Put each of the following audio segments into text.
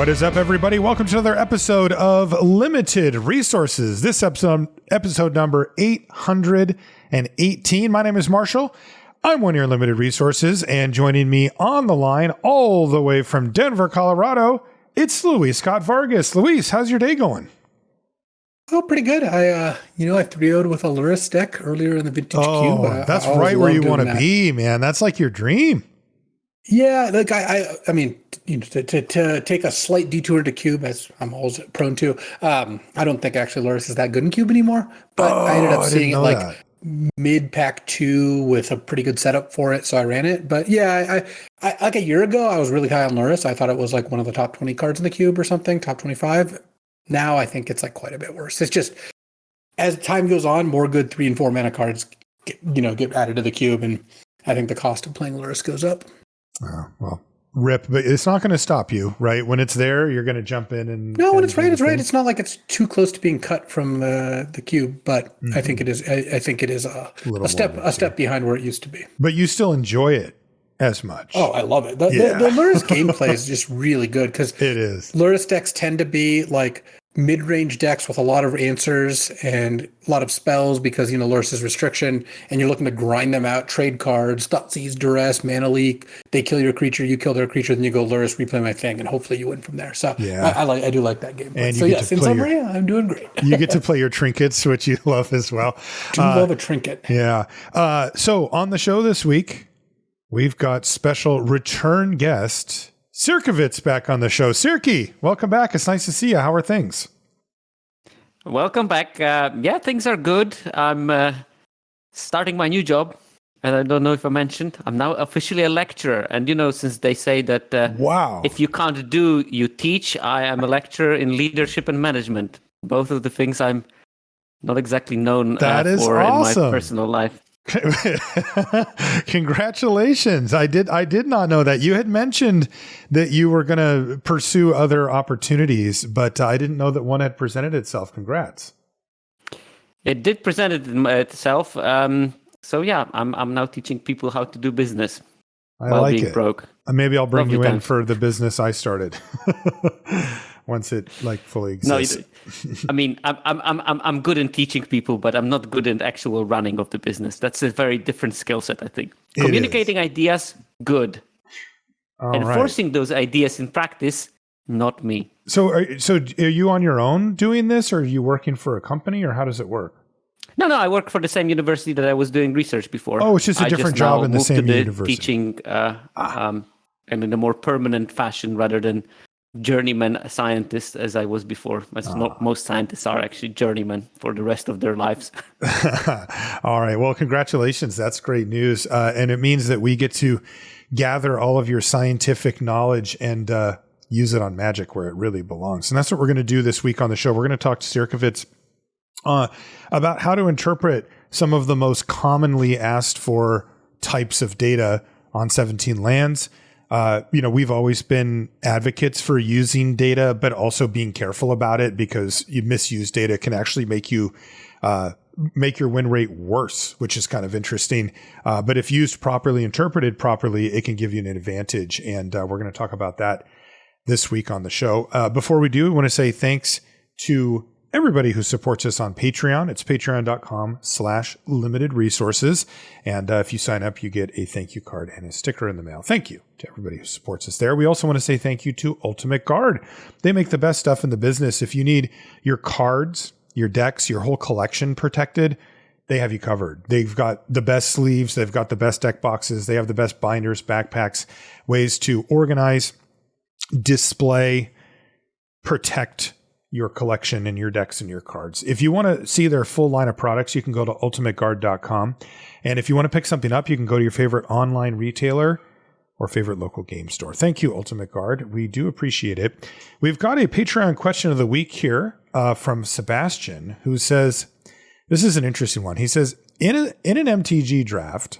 What is up, everybody? Welcome to another episode of Limited Resources. This episode number 818. My name is Marshall. I'm one of your Limited Resources, and joining me on the line all the way from Denver, Colorado, it's Luis Scott-Vargas. Luis, how's your day going? Oh, pretty good. I 3-0'd with a Luris deck earlier in the Vintage Cube. That's right where you want to be, man. That's like your dream. Yeah, like I mean, to take a slight detour to Cube, as I'm always prone to. I don't think actually Luris is that good in Cube anymore, but I ended up seeing it like mid pack 2 with a pretty good setup for it, so I ran it. But yeah, I like a year ago, I was really high on Luris. I thought it was like one of the top 20 cards in the Cube or something, top 25. Now I think it's like quite a bit worse. It's just as time goes on, more good 3 and 4 mana cards get added to the Cube, and I think the cost of playing Luris goes up. Well, rip, but it's not going to stop you, right? When it's there, you're going to jump in and... No, when it's right, it's right. It's not like it's too close to being cut from the Cube, but I think it is. I think it is a step behind where it used to be. But you still enjoy it as much. Oh, I love it. The Luris gameplay is just really good because it is. Luris decks tend to be like mid-range decks with a lot of answers and a lot of spells because, Luris is restriction, and you're looking to grind them out, trade cards, Thoughtseize, Duress, Mana Leak. They kill your creature, you kill their creature, then you go Luris, replay my thing, and hopefully you win from there. So yeah. I do like that game. And so yes, in summary, I'm doing great. You get to play your trinkets, which you love as well. Do love a trinket. Yeah. So on the show this week, we've got special return guest Sierkovitz back on the show. Sierky, welcome back. It's nice to see you. How are things? Welcome back. Things are good. I'm starting my new job, and I don't know if I mentioned, I'm now officially a lecturer. And since they say that if you can't do, you teach, I am a lecturer in leadership and management. Both of the things I'm not exactly known for awesome. In my personal life. Congratulations. I did not know that. You had mentioned that you were going to pursue other opportunities, but I didn't know that one had presented itself. Congrats. It did present itself. So yeah, I'm now teaching people how to do business while like being it. Broke. Maybe I'll bring Lovely you in time. for the business I started. Once it fully exists. No, I mean, I'm good in teaching people, but I'm not good in actual running of the business. That's a very different skill set, I think. Communicating ideas, good. Enforcing those ideas in practice, not me. So are you on your own doing this, or are you working for a company, or how does it work? No, I work for the same university that I was doing research before. Oh, it's just a different job in the same university. Teaching and in a more permanent fashion rather than journeyman scientist as I was before. Not most scientists are actually journeymen for the rest of their lives. All right. Well, congratulations. That's great news. And it means that we get to gather all of your scientific knowledge and use it on Magic where it really belongs. And that's what we're going to do this week on the show. We're going to talk to Sierkovitz about how to interpret some of the most commonly asked for types of data on 17 lands. We've always been advocates for using data, but also being careful about it because you misuse data can actually make you make your win rate worse, which is kind of interesting. But if used properly, interpreted properly, it can give you an advantage. And we're going to talk about that this week on the show. Before we do, we want to say thanks to everybody who supports us on Patreon. It's patreon.com/limited resources. And if you sign up, you get a thank you card and a sticker in the mail. Thank you to everybody who supports us there. We also want to say thank you to Ultimate Guard. They make the best stuff in the business. If you need your cards, your decks, your whole collection protected, they have you covered. They've got the best sleeves. They've got the best deck boxes. They have the best binders, backpacks, ways to organize, display, protect your collection and your decks and your cards. If you want to see their full line of products, you can go to ultimateguard.com. And if you want to pick something up, you can go to your favorite online retailer or favorite local game store. Thank you, Ultimate Guard. We do appreciate it. We've got a Patreon question of the week here from Sebastian, who says, this is an interesting one. He says, in an MTG draft,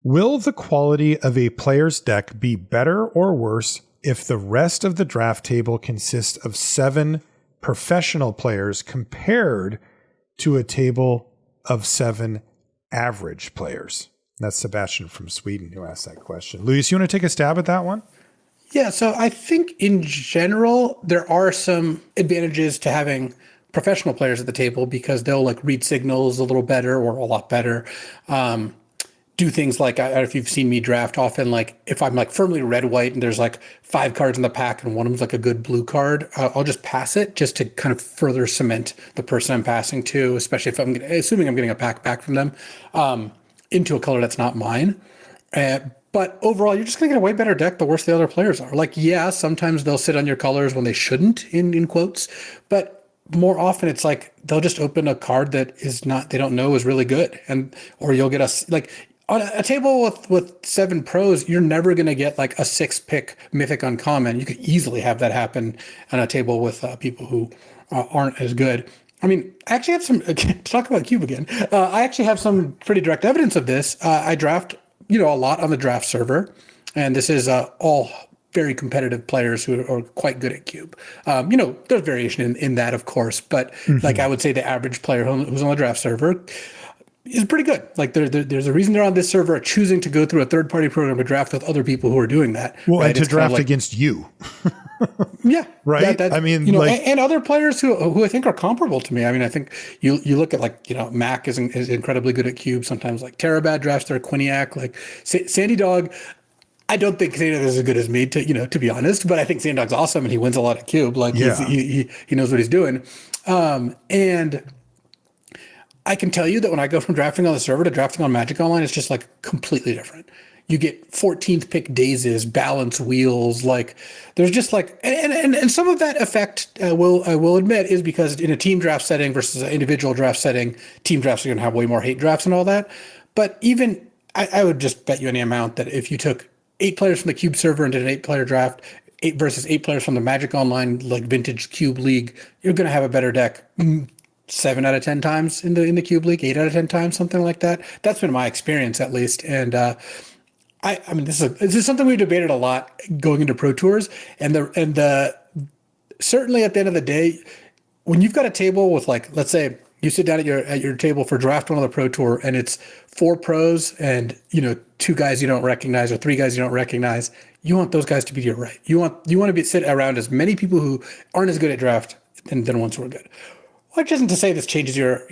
will the quality of a player's deck be better or worse if the rest of the draft table consists of 7 professional players compared to a table of 7 average players? That's Sebastian from Sweden who asked that question. Luis, you want to take a stab at that one? Yeah, so I think in general there are some advantages to having professional players at the table because they'll like read signals a little better or a lot better. Do things like, I don't know if you've seen me draft often, like if I'm like firmly red white and there's like 5 cards in the pack and one of them's like a good blue card, I'll just pass it just to kind of further cement the person I'm passing to, especially if assuming I'm getting a pack back from them, into a color that's not mine. But overall, you're just going to get a way better deck the worse the other players are. Like, yeah, sometimes they'll sit on your colors when they shouldn't, in quotes, but more often it's like they'll just open a card that is not, they don't know is really good. Or you'll get like, on a table with 7 pros, you're never going to get like a 6-pick mythic uncommon. You could easily have that happen on a table with people who aren't as good. I mean, I actually have some, to talk about Cube again, I actually have some pretty direct evidence of this. I draft, a lot on the draft server, and this is all very competitive players who are quite good at Cube. There's variation in that, of course, but like I would say the average player who's on the draft server is pretty good. Like there's a reason they're on this server choosing to go through a third-party program to draft with other people who are doing that. Well, right? and to draft against you. Yeah. Right. And other players who I think are comparable to me. I mean, I think you look at Mac is incredibly good at Cube. Sometimes like Terabad drafts their Quiniac, like Sandy Dog. I don't think Sandy Dog is as good as me to be honest, but I think Sandy Dog's awesome and he wins a lot at Cube. Like he knows what he's doing. And I can tell you that when I go from drafting on the server to drafting on Magic Online, it's just like completely different. You get 14th pick dazes, balance wheels. Like there's just like, and some of that effect, I will admit, is because in a team draft setting versus an individual draft setting, team drafts are going to have way more hate drafts and all that. But even I would just bet you any amount that if you took 8 players from the Cube server and did an 8-player draft, 8 versus 8 players from the Magic Online like vintage Cube league, you're going to have a better deck 7 out of 10 times in the Cube League, 8 out of 10 times, something like that. That's been my experience, at least. And I mean, this is something we debated a lot going into Pro Tours, and the certainly at the end of the day, when you've got a table with like, let's say you sit down at your table for draft 1 on the Pro Tour, and it's 4 pros and 2 guys you don't recognize or 3 guys you don't recognize. You want those guys to be to your right. You want to sit around as many people who aren't as good at draft than ones who are good. Which isn't to say this changes your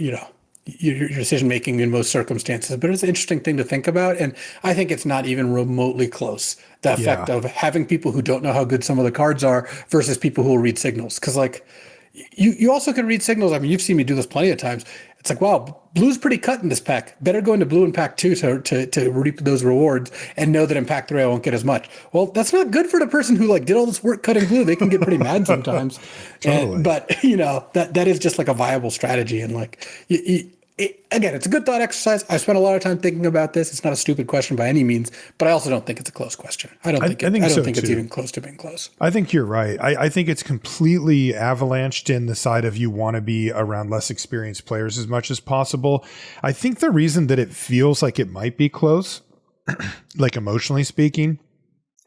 decision making in most circumstances, but it's an interesting thing to think about. And I think it's not even remotely close. The effect of having people who don't know how good some of the cards are versus people who will read signals. Because like you also can read signals. I mean, you've seen me do this plenty of times. It's like, wow, blue's pretty cut in this pack. Better go into blue in pack 2 to reap those rewards and know that in pack 3 I won't get as much. Well, that's not good for the person who like did all this work cutting blue. They can get pretty mad sometimes. Totally. But that is just like a viable strategy. And like again, it's a good thought exercise. I spent a lot of time thinking about this. It's not a stupid question by any means, but I also don't think it's a close question. I don't think it's even close to being close. I think you're right. I think it's completely avalanched in the side of you want to be around less experienced players as much as possible. I think the reason that it feels like it might be close, like emotionally speaking,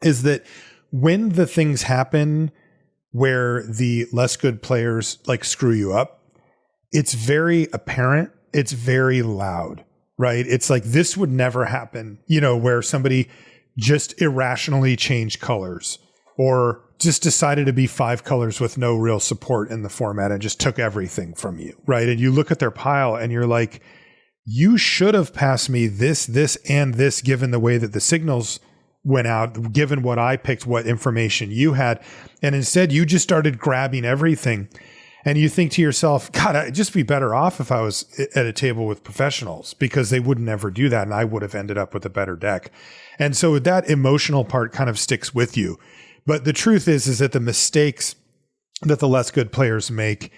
is that when the things happen where the less good players like screw you up, it's very apparent. It's very loud, right? It's like this would never happen, where somebody just irrationally changed colors or just decided to be 5 colors with no real support in the format and just took everything from you, right? And you look at their pile and you're like, you should have passed me this, and this, given the way that the signals went out, given what I picked, what information you had. And instead you just started grabbing everything. And you think to yourself, God, I'd just be better off if I was at a table with professionals because they would never do that. And I would have ended up with a better deck. And so that emotional part kind of sticks with you. But the truth is that the mistakes that the less good players make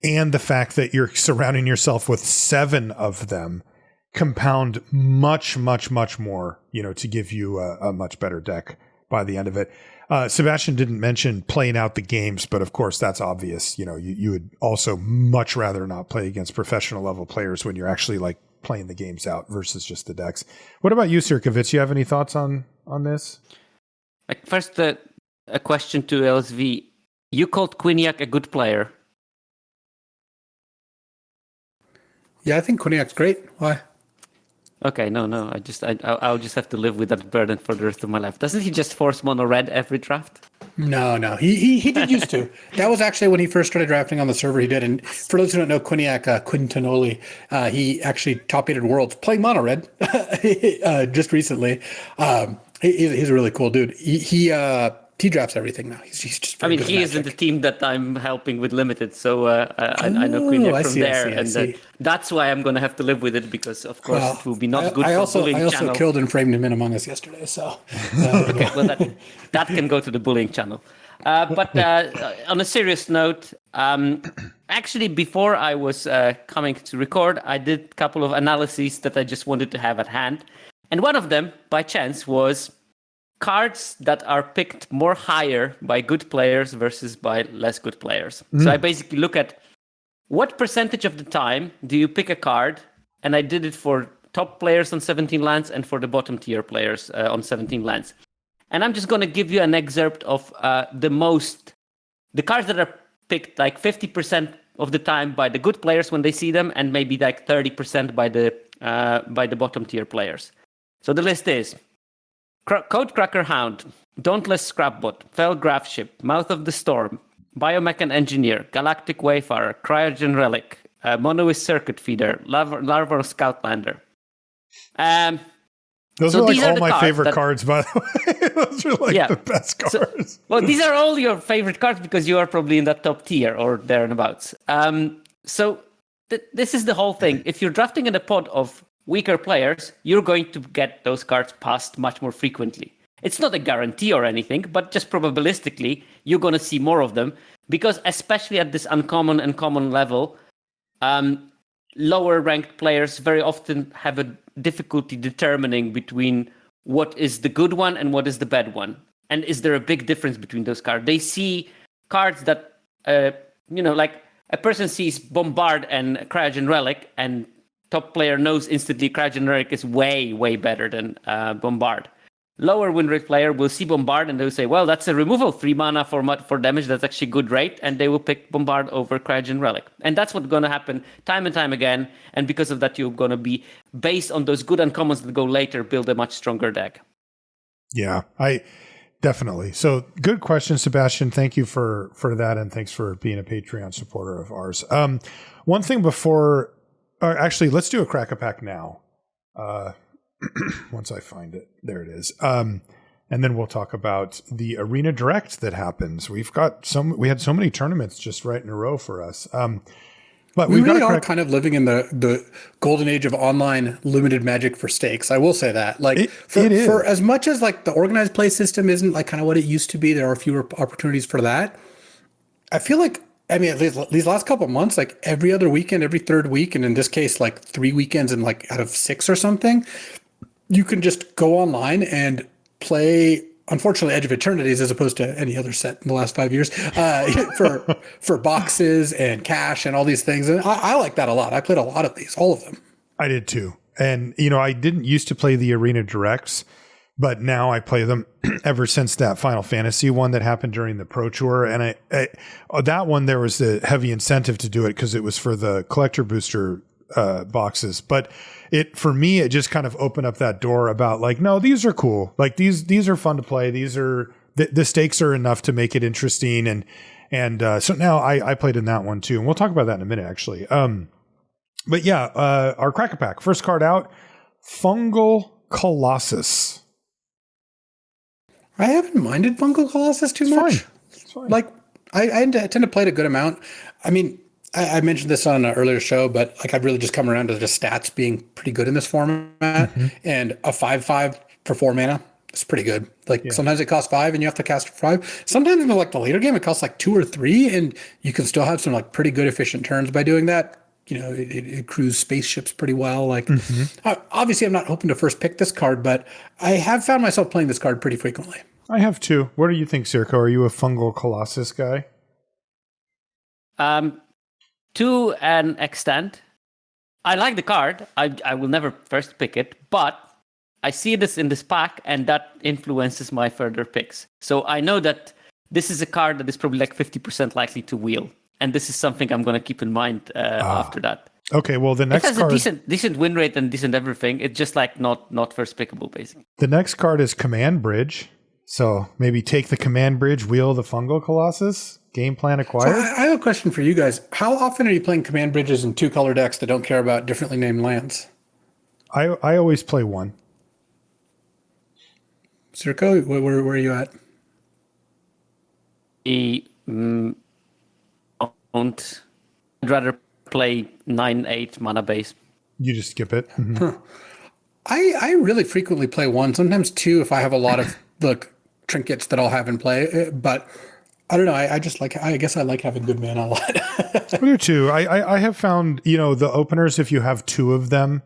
and the fact that you're surrounding yourself with 7 of them compound much, much, much more, to give you a much better deck by the end of it. Sebastian didn't mention playing out the games, but of course that's obvious. You would also much rather not play against professional level players when you're actually like playing the games out versus just the decks. What about you, Sierkovitz? You have any thoughts on this? Like first, a question to LSV. You called Quiniac a good player. Yeah, I think Quiniac's great. Why? Okay, no. I'll just have to live with that burden for the rest of my life. Doesn't he just force mono red every draft? No. He did used to. That was actually when he first started drafting on the server. He did. And for those who don't know, Quintanoli, he actually top 8 Worlds playing mono red just recently. He's a really cool dude. He drafts everything now. He's just. I mean, he is in the team that I'm helping with limited, so I know Quinyak from there, and that's why I'm going to have to live with it because, of course, it will be not good for bullying channel. I also killed and framed him in Among Us yesterday, so. Okay, well, that can go to the bullying channel. But on a serious note, actually, before I was coming to record, I did a couple of analyses that I just wanted to have at hand, and one of them, by chance, was cards that are picked more higher by good players versus by less good players. So I basically look at what percentage of the time do you pick a card, and I did it for top players on 17 lands and for the bottom tier players on 17 lands. And I'm just going to give you an excerpt of the cards that are picked like 50% of the time by the good players when they see them, and maybe like 30% by the bottom tier players. So the list is Codecracker Hound, Dauntless Scrapbot, Fell Grafship, Mouth of the Storm, Biomechan Engineer, Galactic Wayfarer, Cryogen Relic, Monoist Circuit Feeder, Larval Scoutlander. Those are like all my favorite cards, by the way. Those are like the best cards. Well, these are all your favorite cards because you are probably in that top tier or thereabouts. So this is the whole thing. If you're drafting in a pod of weaker players, you're going to get those cards passed much more frequently. It's not a guarantee or anything, but just probabilistically, you're going to see more of them because especially at this uncommon and common level, lower ranked players very often have a difficulty determining between what is the good one and what is the bad one. And is there a big difference between those cards? They see cards that, like a person sees Bombard and Cryogen Relic, and top player knows instantly Cryogen Relic is way, way better than Bombard. Lower win rate player will see Bombard and they'll say, well, that's a removal 3 mana for damage. That's actually good rate. And they will pick Bombard over Cryogen Relic. And that's what's going to happen time and time again. And because of that, you're going to be, based on those good uncommons that go later, build a much stronger deck. Yeah, I definitely. So good question, Sebastian. Thank you for that. And thanks for being a Patreon supporter of ours. One thing before... actually, let's do a Crack-a-Pack now. Once I find it. There it is. And then we'll talk about the Arena Direct that happens. We had so many tournaments just right in a row for us. But we really are kind of living in the golden age of online limited Magic for stakes. I will say that. Like for as much as like the organized play system isn't like kind of what it used to be, there are fewer opportunities for that. I feel like, I mean, at least these last couple of months, like every other weekend, every third week, and in this case, like 3 weekends and like out of 6 or something, you can just go online and play, unfortunately, Edge of Eternities as opposed to any other set in the last 5 years for boxes and cash and all these things. And I like that a lot. I played a lot of these, all of them. I did too. And, I didn't used to play the Arena Directs, but now I play them ever since that Final Fantasy one that happened during the Pro Tour. And that one, there was a heavy incentive to do it because it was for the collector booster boxes. But for me, it just kind of opened up that door about like, no, these are cool. Like these are fun to play. These are the stakes are enough to make it interesting. And so now I played in that one too. And we'll talk about that in a minute, actually. But yeah, our Crack-a-Pack, first card out, Fungal Colossus. I haven't minded Fungal Colossus too much. It's fine. Like I tend to play it a good amount. I mean, I mentioned this on an earlier show, but like I've really just come around to just stats being pretty good in this format. And a 5/5 for 4 mana is pretty good. Like sometimes it costs 5 and you have to cast for 5. Sometimes in like the later game, it costs like 2 or 3, and you can still have some like pretty good efficient turns by doing that. It crews spaceships pretty well. Like obviously I'm not hoping to first pick this card, but I have found myself playing this card pretty frequently. I have too. What do you think, Sierko? Are you a Fungal Colossus guy? To an extent. I like the card. I will never first pick it, but I see this in this pack, and that influences my further picks. So I know that this is a card that is probably like 50% likely to wheel. And this is something I'm going to keep in mind after that. Okay, well, the It next has card, a decent win rate and decent everything. It's just like not first pickable, basically. the next card is Command Bridge. So maybe take the Command Bridge, wheel the Fungal Colossus. Game plan So acquired. I have a question for you guys. How often are you playing command bridges in 2-color decks that don't care about differently named lands? I always play one. Sierko, where are you at? I'd rather play 9/8 mana base. You just skip it. Mhm. I really frequently play one, sometimes two if I have a lot of the trinkets that I'll have in play. But I don't know. I guess I like having good mana a lot. I do too. I have found, the openers, if you have two of them,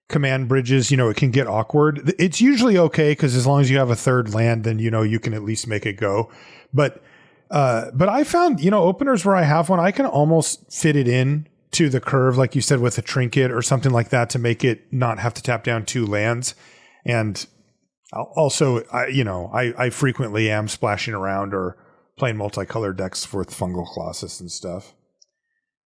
command bridges, it can get awkward. It's usually okay because as long as you have a third land, then, you can at least make it go. But I found, openers where I have one, I can almost fit it in to the curve, like you said, with a trinket or something like that to make it not have to tap down two lands. And also, I frequently am splashing around or playing multicolored decks with Fungal Colossus and stuff.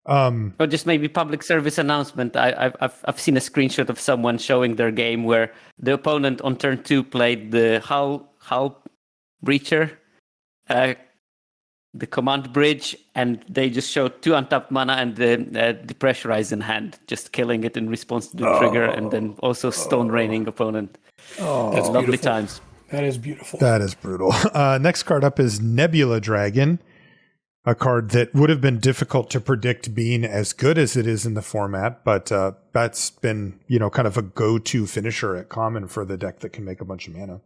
Or just maybe public service announcement. I've seen a screenshot of someone showing their game where the opponent on turn 2 played the Hull Breacher, the command bridge, and they just showed 2 untapped mana and the depressurize in hand, just killing it in response to the trigger, and then also stone raining opponent. That's lovely beautiful. times. That is beautiful. That is brutal. Next card up is Nebula Dragon, a card that would have been difficult to predict being as good as it is in the format, but that's been, kind of a go-to finisher at common for the deck that can make a bunch of mana.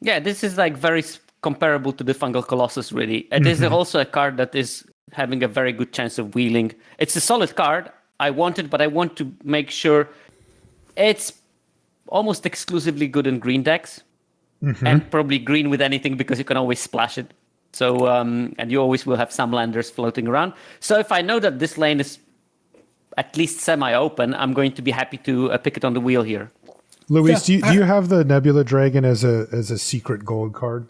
Yeah, this is like very comparable to the Fungal Colossus, really. It is also a card that is having a very good chance of wheeling. It's a solid card. I want it, but I want to make sure it's almost exclusively good in green decks, and probably green with anything because you can always splash it. So, and you always will have some landers floating around. So if I know that this lane is at least semi-open, I'm going to be happy to pick it on the wheel here. Luis, do you have the Nebula Dragon as a secret gold card?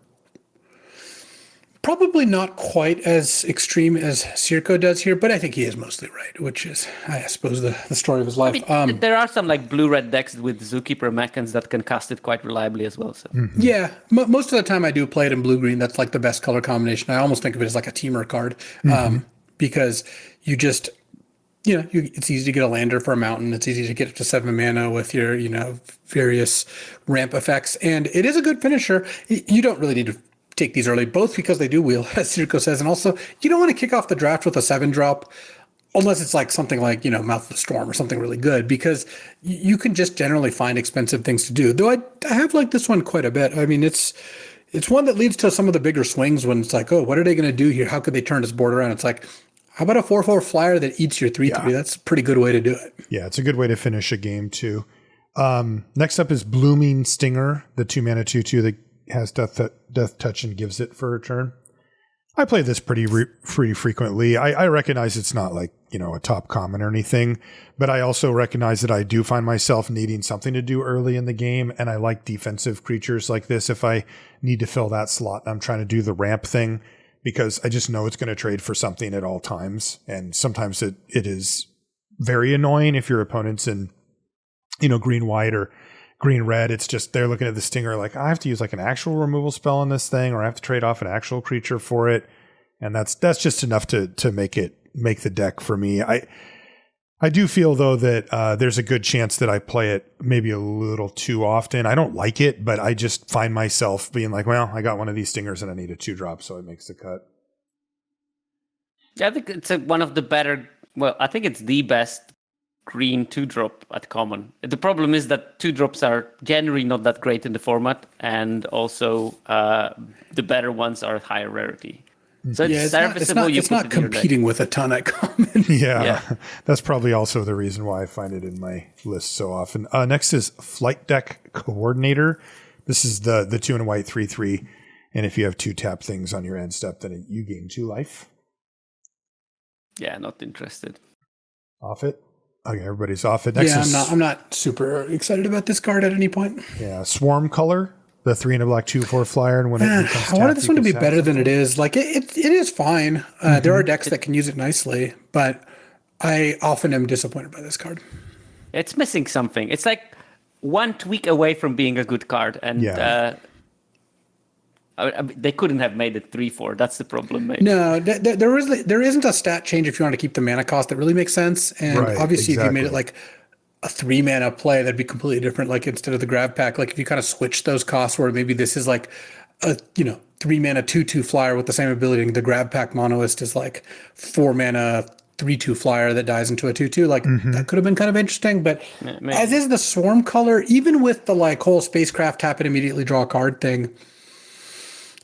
Probably not quite as extreme as Sierko does here, but I think he is mostly right, which is, I suppose, the story of his life. There are some like blue-red decks with Zookeeper Mechans that can cast it quite reliably as well. So Yeah, most of the time I do play it in blue-green. That's like the best color combination. I almost think of it as like a teamer card because you just, it's easy to get a lander for a mountain. It's easy to get up to 7 mana with your, various ramp effects. And it is a good finisher. You don't really need to take these early, both because they do wheel, as Sierko says, and also you don't want to kick off the draft with a 7-drop unless it's like something like, Mouth of the Storm or something really good, because you can just generally find expensive things to do. Though I have liked this one quite a bit. I mean, it's one that leads to some of the bigger swings when it's like, oh, what are they going to do here? How could they turn this board around? It's like, how about a 4/4 flyer that eats your 3/3? Yeah. That's a pretty good way to do it. Yeah, it's a good way to finish a game too. Next up is Blooming Stinger, the 2-mana 2/2 that has death touch and gives it for a turn. I play this pretty frequently. I recognize it's not like, a top common or anything, but I also recognize that I do find myself needing something to do early in the game, and I like defensive creatures like this if I need to fill that slot. I'm trying to do the ramp thing because I just know it's going to trade for something at all times, and sometimes it is very annoying if your opponent's in, green-white or green-red. It's just they're looking at the Stinger like, I have to use like an actual removal spell on this thing, or I have to trade off an actual creature for it, and that's just enough to make the deck for me. I do feel though that there's a good chance that I play it maybe a little too often. I don't like it, but I just find myself being like, well, I got one of these Stingers and I need a 2-drop, so it makes the cut. Yeah, I think it's one of the better. Well, I think it's the best green 2-drop at common. The problem is that 2-drops are generally not that great in the format, and also the better ones are higher rarity. So it's serviceable. It's not competing with a ton at common. Yeah, that's probably also the reason why I find it in my list so often. Next is Flight Deck Coordinator. This is the 2-and-white 3/3, and if you have 2 tap things on your end step, then you gain 2 life. Yeah, not interested. Off it. Okay, everybody's off it. Next I'm not super excited about this card at any point. Yeah, Swarm Color, the 3-and-a-black 2/4 flyer, and when it becomes I wanted this one to be better than it is. Like it is fine. There are decks that can use it nicely, but I often am disappointed by this card. It's missing something. It's like one tweak away from being a good card, and they couldn't have made it 3/4. That's the problem. Maybe. No, there isn't a stat change if you want to keep the mana cost that really makes sense. And obviously, if you made it like a 3 mana play, that'd be completely different. Like instead of the grab pack, like if you kind of switch those costs, where maybe this is like a 3 mana 2/2 flyer with the same ability, and the grab pack monoist is like 4 mana 3/2 flyer that dies into a 2/2. Like that could have been kind of interesting. But as is the Swarm color, even with the like whole spacecraft tap it immediately draw a card thing.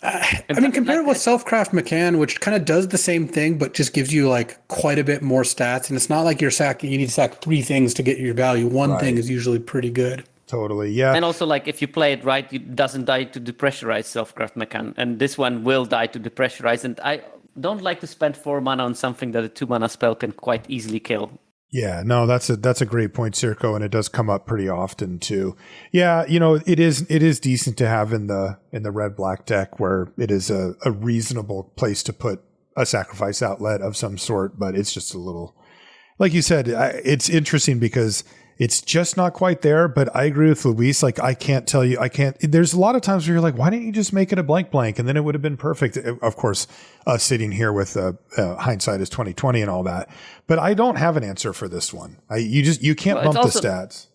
I mean, compare it with Selfcraft McCann, which kind of does the same thing, but just gives you like quite a bit more stats. And it's not like you need to sack 3 things to get your value. One thing is usually pretty good. Totally, yeah. And also, like, if you play it right, it doesn't die to depressurize Selfcraft McCann. And this one will die to depressurize. And I don't like to spend 4 mana on something that a 2 mana spell can quite easily kill. Yeah, no, that's a great point, Sierko, and it does come up pretty often too. Yeah, it is decent to have in the red black deck where it is a reasonable place to put a sacrifice outlet of some sort, but it's just a little, like you said, it's interesting because it's just not quite there. But I agree with Luis. Like there's a lot of times where you're like, why didn't you just make it a blank, and then it would have been perfect. Of course, sitting here with hindsight is 2020 and all that. But I don't have an answer for this one. You can't bump the stats.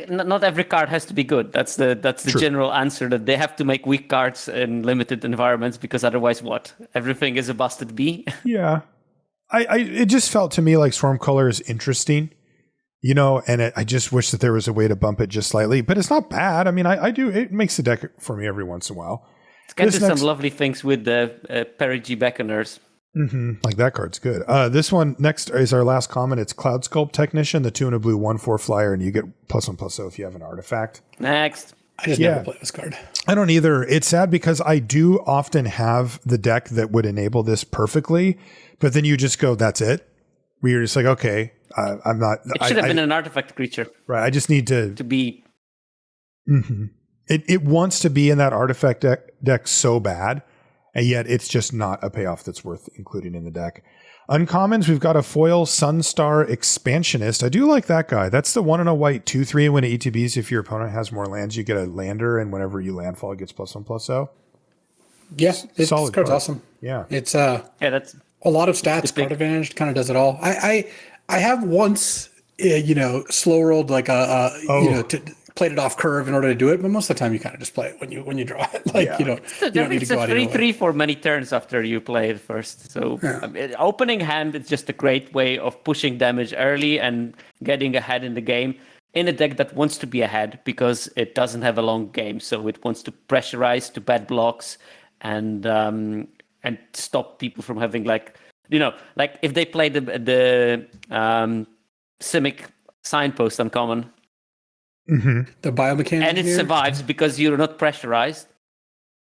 Not every card has to be good. That's the general answer, that they have to make weak cards in limited environments, because otherwise what? Everything is a busted B. Yeah. It just felt to me like Swarm Color is interesting. And I just wish that there was a way to bump it just slightly, but it's not bad. I mean, it makes the deck for me every once in a while. It's got some lovely things with the Perigi Beckoners. Like that card's good. This one next is our last comment. It's Cloud Sculpt Technician, the 2 and a blue 1/4 flyer, and you get +1/+0 if you have an artifact. Next. I just never play this card. I don't either. It's sad because I do often have the deck that would enable this perfectly, but then you just go, that's it. Where you're just like, okay, I'm not. It should have been an artifact creature. Right. I just need to be. It wants to be in that artifact deck so bad, and yet it's just not a payoff that's worth including in the deck. Uncommons, we've got a foil Sunstar Expansionist. I do like that guy. That's the 1 and a white 2/3. When it ETBs, if your opponent has more lands, you get a lander, and whenever you landfall, it gets +1/+0. Yeah, this card's awesome. Yeah, it's that's a lot of stats. Card advantage kind of does it all. I have once slow rolled like played it off curve in order to do it, but most of the time you kind of just play it when you draw it. You don't need to go out of your way. It's a 3/3 for many turns after you play it first. So opening hand is just a great way of pushing damage early and getting ahead in the game in a deck that wants to be ahead because it doesn't have a long game. So it wants to pressurize to bad blocks and stop people from having like if they play the Simic Signpost uncommon. The biomechanics, and it survives because you're not pressurized.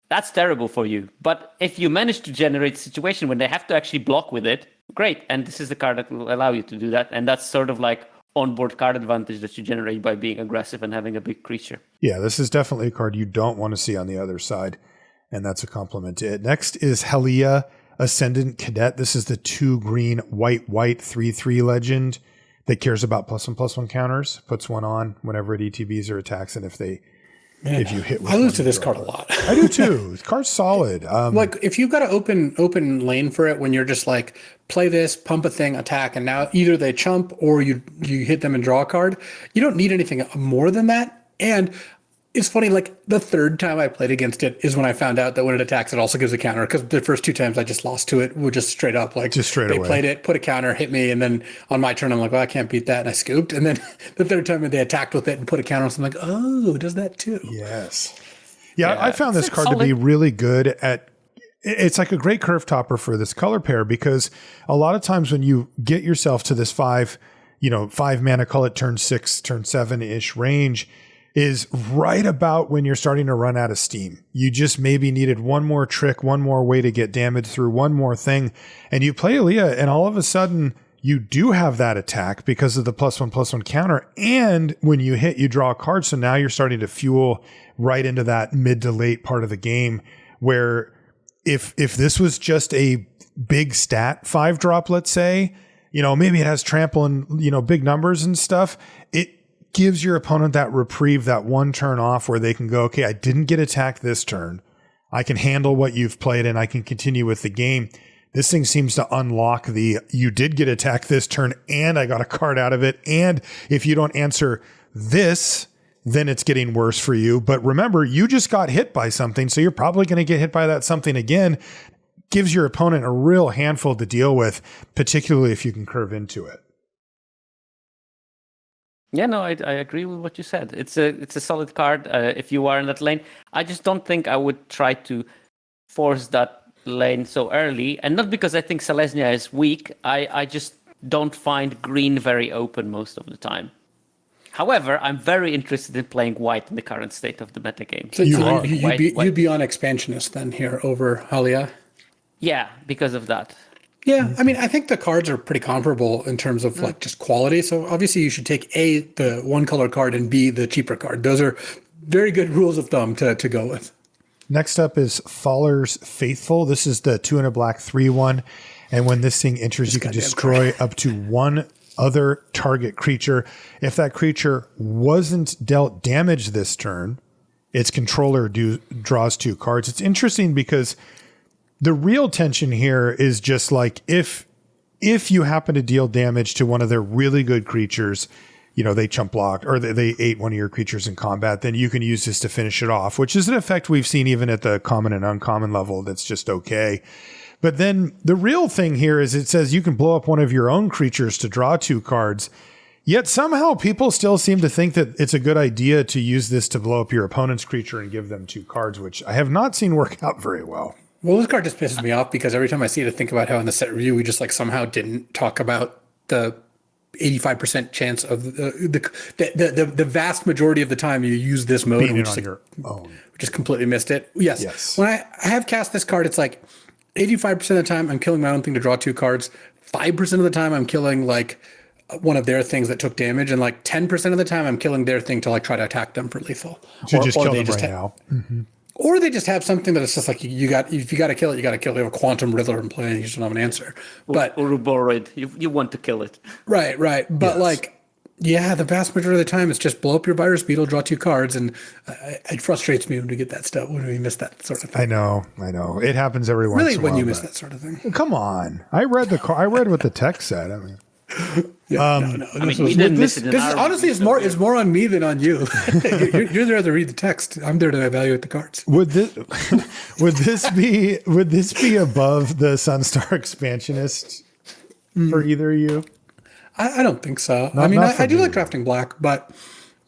That's terrible for you. But if you manage to generate a situation when they have to actually block with it, great. And this is the card that will allow you to do that. And that's sort of like onboard card advantage that you generate by being aggressive and having a big creature. Yeah, this is definitely a card you don't want to see on the other side. And that's a compliment to it. Next is Helia, Ascendant Cadet. This is the 2 green white 3/3 legend that cares about +1/+1 counters, puts 1 on whenever it ETBs or attacks, and if you hit with I lose to this card a lot. I do too. This card's solid. Like if you've got an open lane for it when you're just like play this, pump a thing, attack, and now either they chump or you hit them and draw a card. You don't need anything more than that. And it's funny, like the third time I played against it is when I found out that when it attacks, it also gives a counter. Because the first 2 times I just lost to it, were just straight up like they played it, put a counter, hit me, and then on my turn I'm like, well, I can't beat that, and I scooped. And then the third time they attacked with it and put a counter, so I'm like, oh, it does that too. Yes. Yeah, I found this card to be really good at. It's like a great curve topper for this color pair because a lot of times when you get yourself to this 5 mana, call it turn 6, turn 7-ish range, is right about when you're starting to run out of steam. You just maybe needed one more trick, one more way to get damage through, one more thing. And you play Aaliyah, and all of a sudden you do have that attack because of the +1/+1 counter. And when you hit, you draw a card. So now you're starting to fuel right into that mid to late part of the game where if this was just a big stat 5-drop, let's say, maybe it has trample and, big numbers and stuff. It gives your opponent that reprieve, that one turn off where they can go, okay, I didn't get attacked this turn. I can handle what you've played and I can continue with the game. This thing seems to unlock you did get attacked this turn and I got a card out of it. And if you don't answer this, then it's getting worse for you. But remember, you just got hit by something, so you're probably going to get hit by that something again. Gives your opponent a real handful to deal with, particularly if you can curve into it. Yeah, no, I agree with what you said. It's a solid card if you are in that lane. I just don't think I would try to force that lane so early, and not because I think Selesnya is weak. I just don't find green very open most of the time. However, I'm very interested in playing white in the current state of the metagame. So you'd be on expansionist then here over Halia? Yeah, because of that. Yeah, I mean, I think the cards are pretty comparable in terms of like just quality. So obviously you should take A, the one color card, and B, the cheaper card. Those are very good rules of thumb to go with. Next up is Faller's Faithful. This is the 2 and a black 3/1. And when this thing enters, you can destroy up to one other target creature. If that creature wasn't dealt damage this turn, its controller draws 2 cards. It's interesting because the real tension here is just like if you happen to deal damage to one of their really good creatures, they chump blocked or they ate one of your creatures in combat, then you can use this to finish it off, which is an effect we've seen even at the common and uncommon level. That's just okay. But then the real thing here is it says you can blow up one of your own creatures to draw 2 cards. Yet somehow people still seem to think that it's a good idea to use this to blow up your opponent's creature and give them 2 cards, which I have not seen work out very well. Well, this card just pisses me off because every time I see it, I think about how in the set review, we just like somehow didn't talk about the 85% chance of the vast majority of the time you use this mode. Being on your own. We just completely missed it. Yes. When I have cast this card, it's like 85% of the time I'm killing my own thing to draw 2 cards. 5% of the time I'm killing like one of their things that took damage, and like 10% of the time I'm killing their thing to like try to attack them for lethal. So just kill them right now. Mm-hmm. Or they just have something that it's just like if you got to kill it, you got to kill it. You have a Quantum Riddler in play and you just don't have an answer. But or Uboroid, you want to kill it. Right. But the vast majority of the time it's just blow up your Virus Beetle, draw 2 cards, and it frustrates me when we get that stuff, when we miss that sort of thing. I know. It happens every once in a while. Really, when you miss that sort of thing. Come on. I read what the text said. I mean, no. I mean, we didn't miss it. Honestly, it's more on me than on you. You're there to read the text. I'm there to evaluate the cards. Would this be above the Sunstar Expansionist for either of you? I don't think so. I do like drafting black, but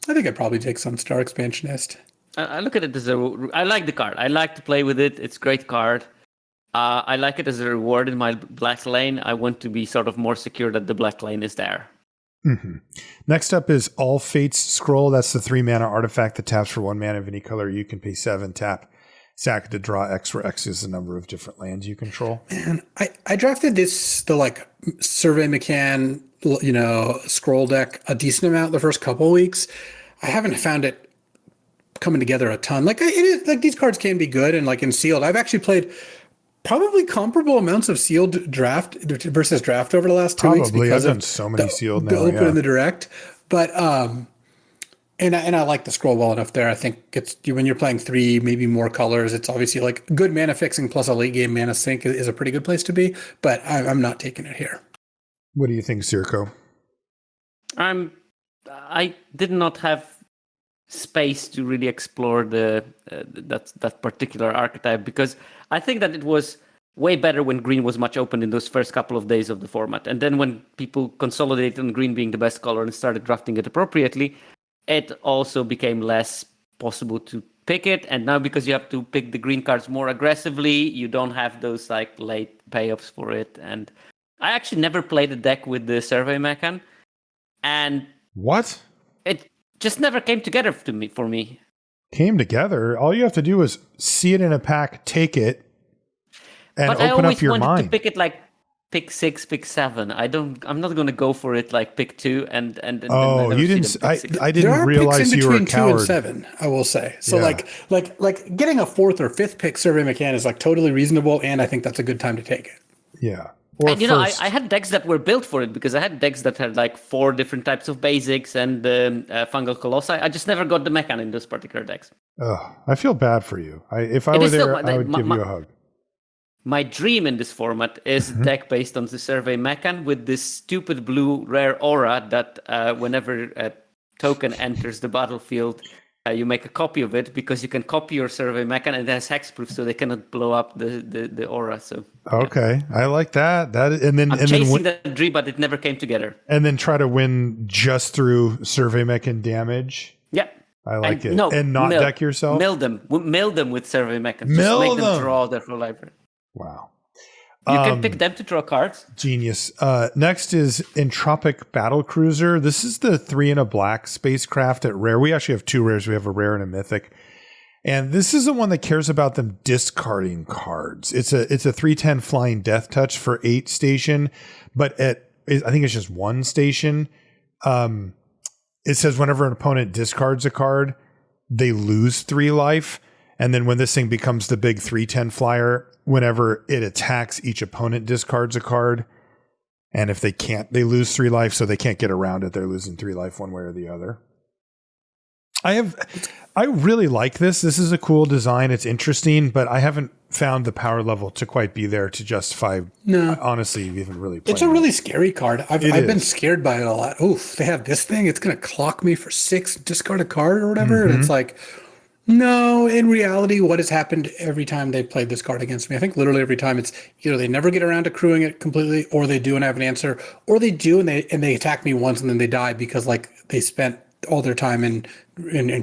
I think I'd probably take Sunstar Expansionist. I look at it as I like the card. I like to play with it. It's a great card. I like it as a reward in my black lane. I want to be sort of more secure that the black lane is there. Mm-hmm. Next up is All Fates Scroll. That's the 3-mana artifact that taps for 1 mana of any color. You can pay 7, tap, sack to draw X, where X is the number of different lands you control. Man, I drafted the Survey Mechan, scroll deck a decent amount the first couple of weeks. I haven't found it coming together a ton. Like it is, like these cards can be good, and like in sealed, I've actually played probably comparable amounts of sealed draft versus draft over the last 2 weeks. Probably, I've done so many sealed now. The open and the direct, but and I like the scroll well enough there. I think it's when you're playing 3, maybe more colors. It's obviously like good mana fixing plus a late game mana sink is a pretty good place to be. But I'm not taking it here. What do you think, Sierko? I did not have space to really explore that particular archetype because I think that it was way better when green was much open in those first couple of days of the format. And then when people consolidated on green being the best color and started drafting it appropriately, it also became less possible to pick it. And now because you have to pick the green cards more aggressively, you don't have those like late payoffs for it. And I actually never played a deck with the Survey Mechan. And what? It just never came together for me. Came together? All you have to do is see it in a pack, take it, and open up your mind. But I always wanted to pick it like pick 6, pick 7. I'm not going to go for it like pick 2 and oh, you didn't. I didn't realize you were a coward. There are picks in between 2 and 7. I will say. So yeah. like getting a 4th or 5th pick Survey Mechan is like totally reasonable, and I think that's a good time to take it. Yeah. Or and I had decks that were built for it, because I had decks that had like 4 different types of basics and fungal colossi. I just never got the mechan in those particular decks. Oh, I feel bad for you. If I were there, I would give you a hug. My dream in this format is deck based on the survey mechan with this stupid blue rare aura that whenever a token enters the battlefield, you make a copy of it, because you can copy your survey mechan and it has hexproof, so they cannot blow up the aura. So okay, I like that. I'm chasing that dream, but it never came together. And then try to win just through survey mechan damage. Yeah, I like it. And not deck yourself. Mill them with survey mechan. Just make them draw their whole library. Wow. You can pick them to draw cards. Genius. Next is Entropic Battlecruiser. This is the 3 and a black spacecraft at rare. We actually have 2 rares. We have a rare and a mythic. And this is the one that cares about them discarding cards. It's a 3/10 flying death touch for 8 station, but I think it's just 1 station. It says whenever an opponent discards a card, they lose 3 life. And then when this thing becomes the big 3/10 flyer, whenever it attacks, each opponent discards a card. And if they can't, they lose 3 life, so they can't get around it. They're losing 3 life one way or the other. I really like this. This is a cool design. It's interesting, but I haven't found the power level to quite be there to justify, honestly, even really playing. It's a really scary card. I've been scared by it a lot. Oof, they have this thing. It's going to clock me for 6, discard a card or whatever. And it's like, no, in reality, what has happened every time they played this card against me? I think literally every time it's either they never get around to crewing it completely, or they do and have an answer, or they do and they attack me once and then they die because like they spent all their time in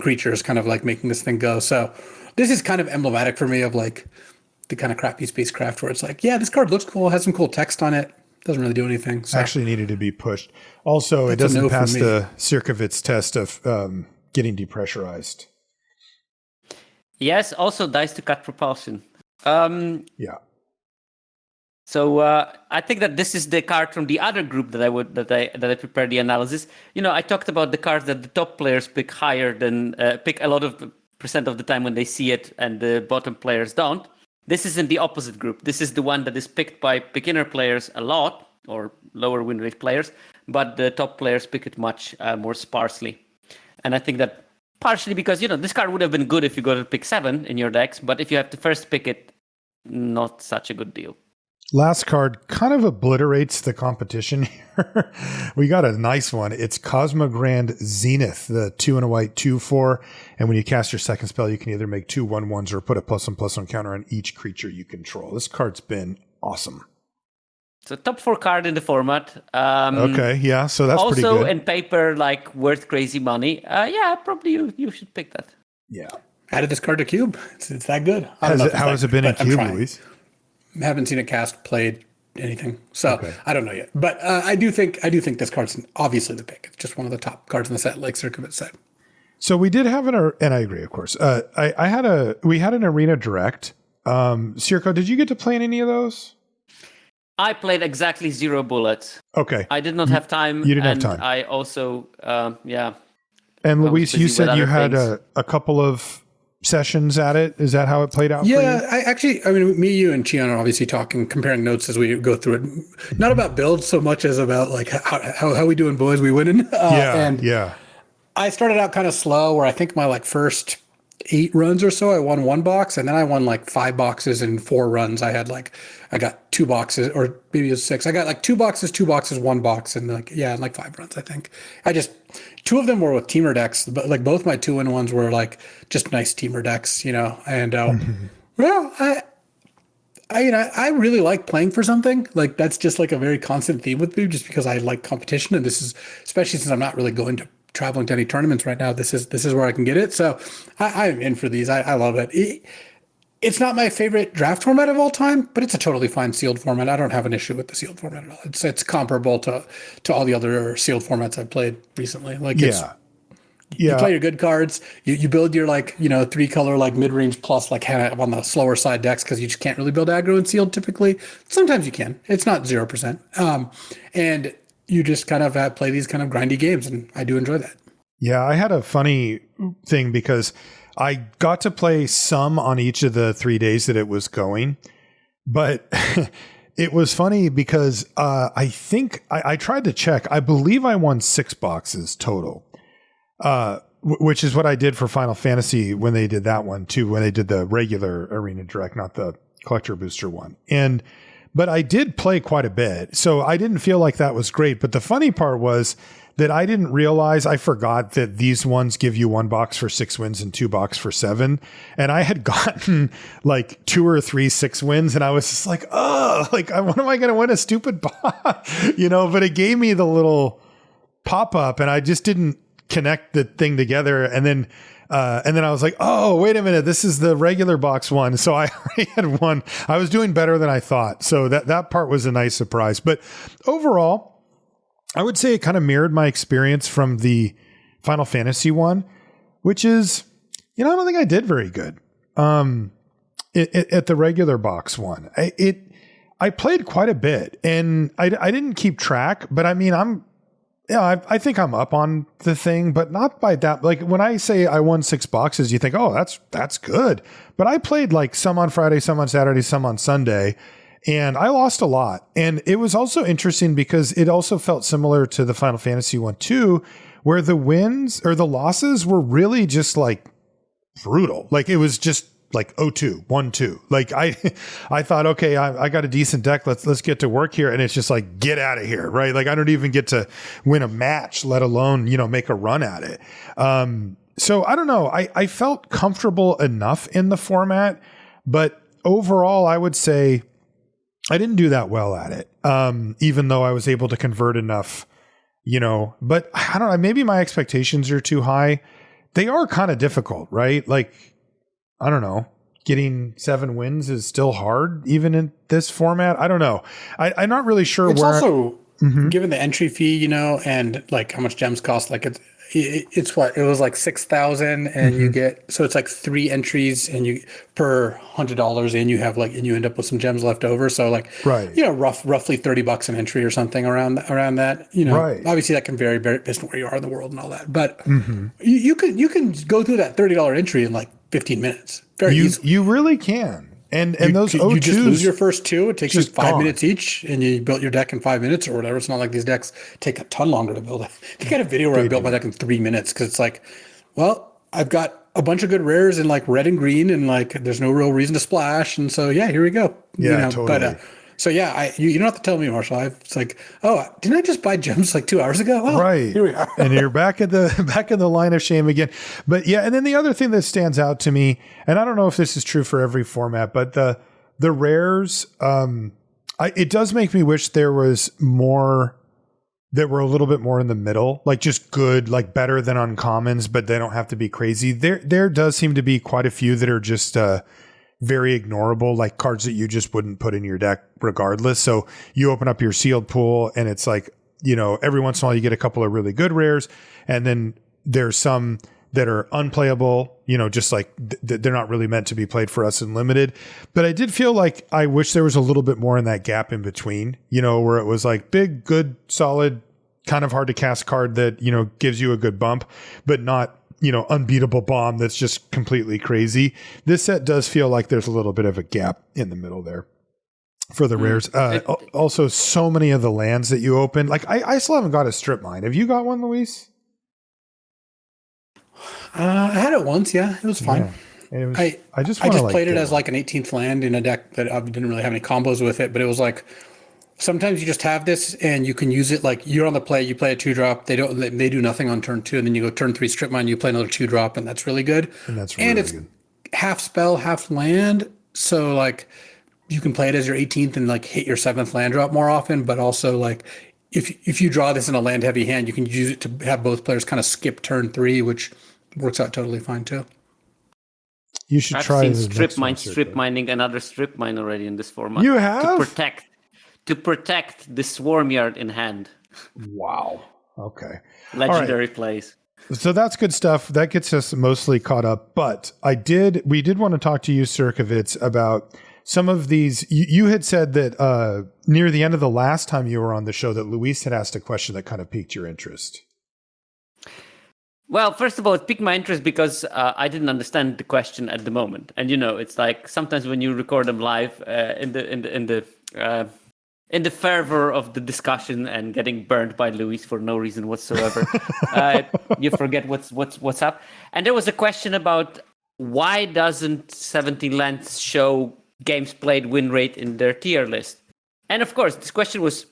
creatures kind of like making this thing go. So this is kind of emblematic for me of like the kind of crappy spacecraft where it's like, yeah, this card looks cool, has some cool text on it, doesn't really do anything. So actually needed to be pushed. Also, it doesn't pass the Sierkovitz test of getting depressurized. Yes, also dies to cut propulsion. Yeah. So I think that this is the card from the other group that I prepared the analysis. I talked about the cards that the top players pick higher than pick a lot of percent of the time when they see it, and the bottom players don't. This is in the opposite group. This is the one that is picked by beginner players a lot, or lower win rate players, but the top players pick it much more sparsely. And I think that partially because, this card would have been good if you go to pick 7 in your decks, but if you have to first pick it, not such a good deal. Last card kind of obliterates the competition here. We got a nice one. It's Cosmogrand Zenith, the 2 and a white 2/4. And when you cast your second spell, you can either make 2 1/1s or put a +1/+1 counter on each creature you control. This card's been awesome. So top 4 card in the format. Okay, yeah, so that's pretty good. Also in paper, like worth crazy money. Yeah, probably you should pick that. Yeah. Added this card to Cube. It's that good. How has it been in Cube, Luis? Haven't seen it cast, played, anything. So I don't know yet. But I do think this card's obviously the pick. It's just one of the top cards in the set, like Sierkovitz said. So we did have and I agree, of course. We had an Arena Direct. Sierko, did you get to play in any of those? I played exactly 0 bullets. Okay. I did not have time. You didn't have time. I also, And Luis, you said you had a couple of sessions at it. Is that how it played out for you? Yeah, me, you, and Chion are obviously talking, comparing notes as we go through it. Not about builds so much as about like how we doing, boys. We winning. Yeah. I started out kind of slow, where I think my first 8 runs or so, I won 1 box, and then I won 5 boxes in 4 runs. I got 2 boxes, or maybe it was 6. I got 2 boxes, 2 boxes, 1 box, and 5 runs, I think. 2 of them were with teamer decks, but both my 2-in-1s were just nice teamer decks, and I really like playing for something. That's just a very constant theme with me, just because I like competition, and this is, especially since I'm not really traveling to any tournaments right now, this is where I can get it. So I'm in for these. I love it. It's not my favorite draft format of all time, but it's a totally fine sealed format. I don't have an issue with the sealed format at all. It's comparable to all the other sealed formats I've played recently. You play your good cards. You build your 3-color mid-range plus on the slower side decks, because you just can't really build aggro and sealed typically. Sometimes you can. It's not 0%. And you just kind of play these kind of grindy games, and I do enjoy that. Yeah, I had a funny thing because I got to play some on each of the 3 days that it was going, but it was funny because I think I tried to check. I believe I won 6 boxes total, which is what I did for Final Fantasy when they did that one too, when they did the regular Arena Direct, not the Collector Booster one. But I did play quite a bit, so I didn't feel like that was great. But the funny part was that I didn't realize, I forgot that these ones give you 1 box for 6 wins and 2 box for 7. And I had gotten like 2 or 3 6 wins, and I was just like, oh, like, when am I going to win a stupid box? But it gave me the little pop up, and I just didn't connect the thing together. And then I was like, oh, wait a minute, this is the regular box one. So I already had won. I was doing better than I thought. So that part was a nice surprise. But overall, I would say it kind of mirrored my experience from the Final Fantasy one, which is, I don't think I did very good at the regular box one. I played quite a bit, and I didn't keep track, but I mean, I think I'm up on the thing, but not by that. Like when I say I won 6 boxes, you think, oh, that's good. But I played like some on Friday, some on Saturday, some on Sunday. And I lost a lot. And it was also interesting because it also felt similar to the Final Fantasy one too, where the wins or the losses were really just like brutal. Like it was just like 0-2, 1-2. Like I thought, okay, I got a decent deck. Let's get to work here. And it's just like, get out of here. Right. Like I don't even get to win a match, let alone, make a run at it. So I don't know. I felt comfortable enough in the format, but overall I would say I didn't do that well at it, even though I was able to convert enough, but I don't know, maybe my expectations are too high. They are kind of difficult, right? Like, I don't know, getting 7 wins is still hard, even in this format. I don't know. I'm not really sure it's where. Also, given the entry fee, and like how much gems cost, like it's what it was like 6,000, and you get, so it's like 3 entries, and you per $100, and you have and you end up with some gems left over. So like, right, roughly $30 an entry or something around that. Right. Obviously that can vary based on where you are in the world and all that. But you can go through that $30 entry in like 15 minutes. Very easily. You really can. And those O2s, you just lose your first 2. It takes you 5 gone. minutes each, and you built your deck in 5 minutes or whatever. It's not like these decks take a ton longer to build. I think I had a video where I built my deck in 3 minutes because it's like, well, I've got a bunch of good rares in like red and green, and like there's no real reason to splash, and so yeah, here we go. Yeah, totally. But so yeah, you don't have to tell me, Marshall. It's like, oh, didn't I just buy gems like 2 hours ago? Well, right. Here we are. And you're back in the line of shame again. But yeah, and then the other thing that stands out to me, and I don't know if this is true for every format, but the rares, it does make me wish there was more that were a little bit more in the middle, like just good, like better than uncommons, but they don't have to be crazy. There does seem to be quite a few that are just very ignorable, like cards that you just wouldn't put in your deck regardless. So you open up your sealed pool, and it's like, every once in a while you get a couple of really good rares, and then there's some that are unplayable, just like they're not really meant to be played for us in limited. But I did feel like I wish there was a little bit more in that gap in between, where it was like big, good, solid, kind of hard to cast card that, gives you a good bump, but not, unbeatable bomb that's just completely crazy. This set does feel like there's a little bit of a gap in the middle there for the rares. Also, so many of the lands that you open, like I still haven't got a strip mine. Have you got one, Luis? I had it once. Yeah, it was fine. Yeah. It was, I just played it as like an 18th land in a deck that I didn't really have any combos with it, but it was like, sometimes you just have this and you can use it. Like you're on the play, you play a 2-drop. They do nothing on turn 2, and then you go turn 3 strip mine, you play another 2-drop, and that's really good. And that's really it's good. Half spell, half land. So like you can play it as your 18th and like hit your 7th land drop more often, but also like if you draw this in a land heavy hand, you can use it to have both players kind of skip turn 3, which works out totally fine too. You should I've try seen strip mining another strip mine already in this format. You have? To protect the swarm yard in hand. Wow. Okay. Legendary plays. So that's good stuff. That gets us mostly caught up. But we did want to talk to you, Sierkovitz, about some of these. You had said that near the end of the last time you were on the show that Luis had asked a question that kind of piqued your interest. Well, first of all, it piqued my interest because I didn't understand the question at the moment, and it's like sometimes when you record them live in the in the fervor of the discussion and getting burned by Luis for no reason whatsoever, you forget what's up. And there was a question about why doesn't 17 Lands show games played win rate in their tier list? And of course, this question was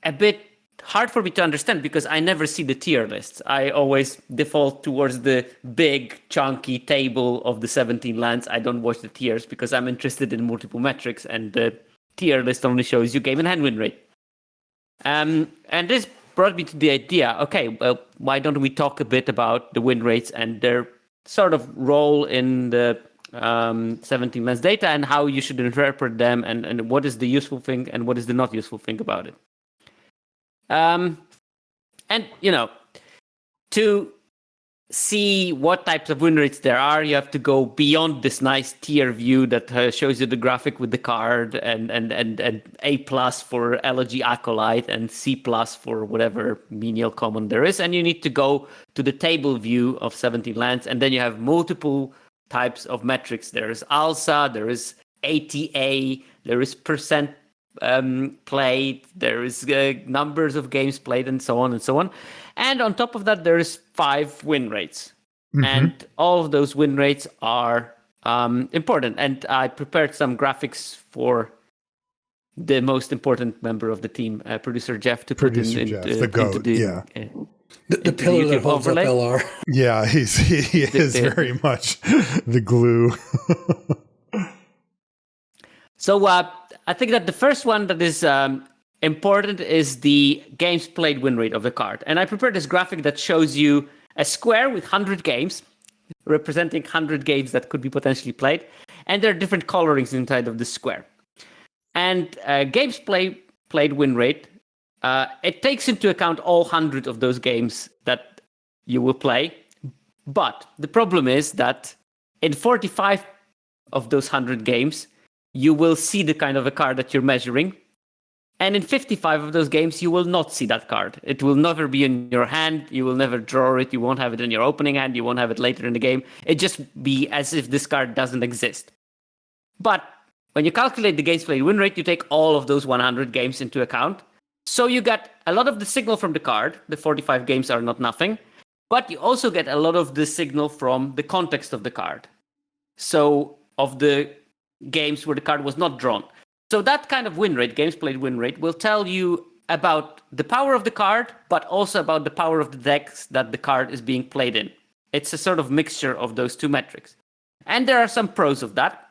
a bit hard for me to understand because I never see the tier lists. I always default towards the big, chunky table of the 17 lands. I don't watch the tiers because I'm interested in multiple metrics, and the tier list only shows you game and hand win rate. And this brought me to the idea, okay, well, why don't we talk a bit about the win rates and their sort of role in the 17 lands data and how you should interpret them, and what is the useful thing and what is the not useful thing about it. And, to see what types of win rates there are, you have to go beyond this nice tier view that shows you the graphic with the card and A+ for Elegy Acolyte and C+ for whatever menial common there is. And you need to go to the table view of 17 lands, and then you have multiple types of metrics. There is ALSA, there is ATA, there is percent played, there is numbers of games played, and so on and so on. And on top of that, there is 5 win rates. Mm-hmm. And all of those win rates are important. And I prepared some graphics for the most important member of the team, producer Jeff, to put in the GOAT, the pillar that holds up LR. Yeah, he is very much the glue. So I think that the first one that is important is the games played win rate of the card. And I prepared this graphic that shows you a square with 100 games, representing 100 games that could be potentially played. And there are different colorings inside of the square. And games played win rate, it takes into account all 100 of those games that you will play. But the problem is that in 45 of those 100 games, you will see the kind of a card that you're measuring. And in 55 of those games, you will not see that card. It will never be in your hand. You will never draw it. You won't have it in your opening hand. You won't have it later in the game. It just be as if this card doesn't exist. But when you calculate the games played win rate, you take all of those 100 games into account. So you get a lot of the signal from the card. The 45 games are not nothing. But you also get a lot of the signal from the context of the card. So of the games where the card was not drawn. So that kind of win rate, games played win rate, will tell you about the power of the card, but also about the power of the decks that the card is being played in. It's a sort of mixture of those two metrics. And there are some pros of that.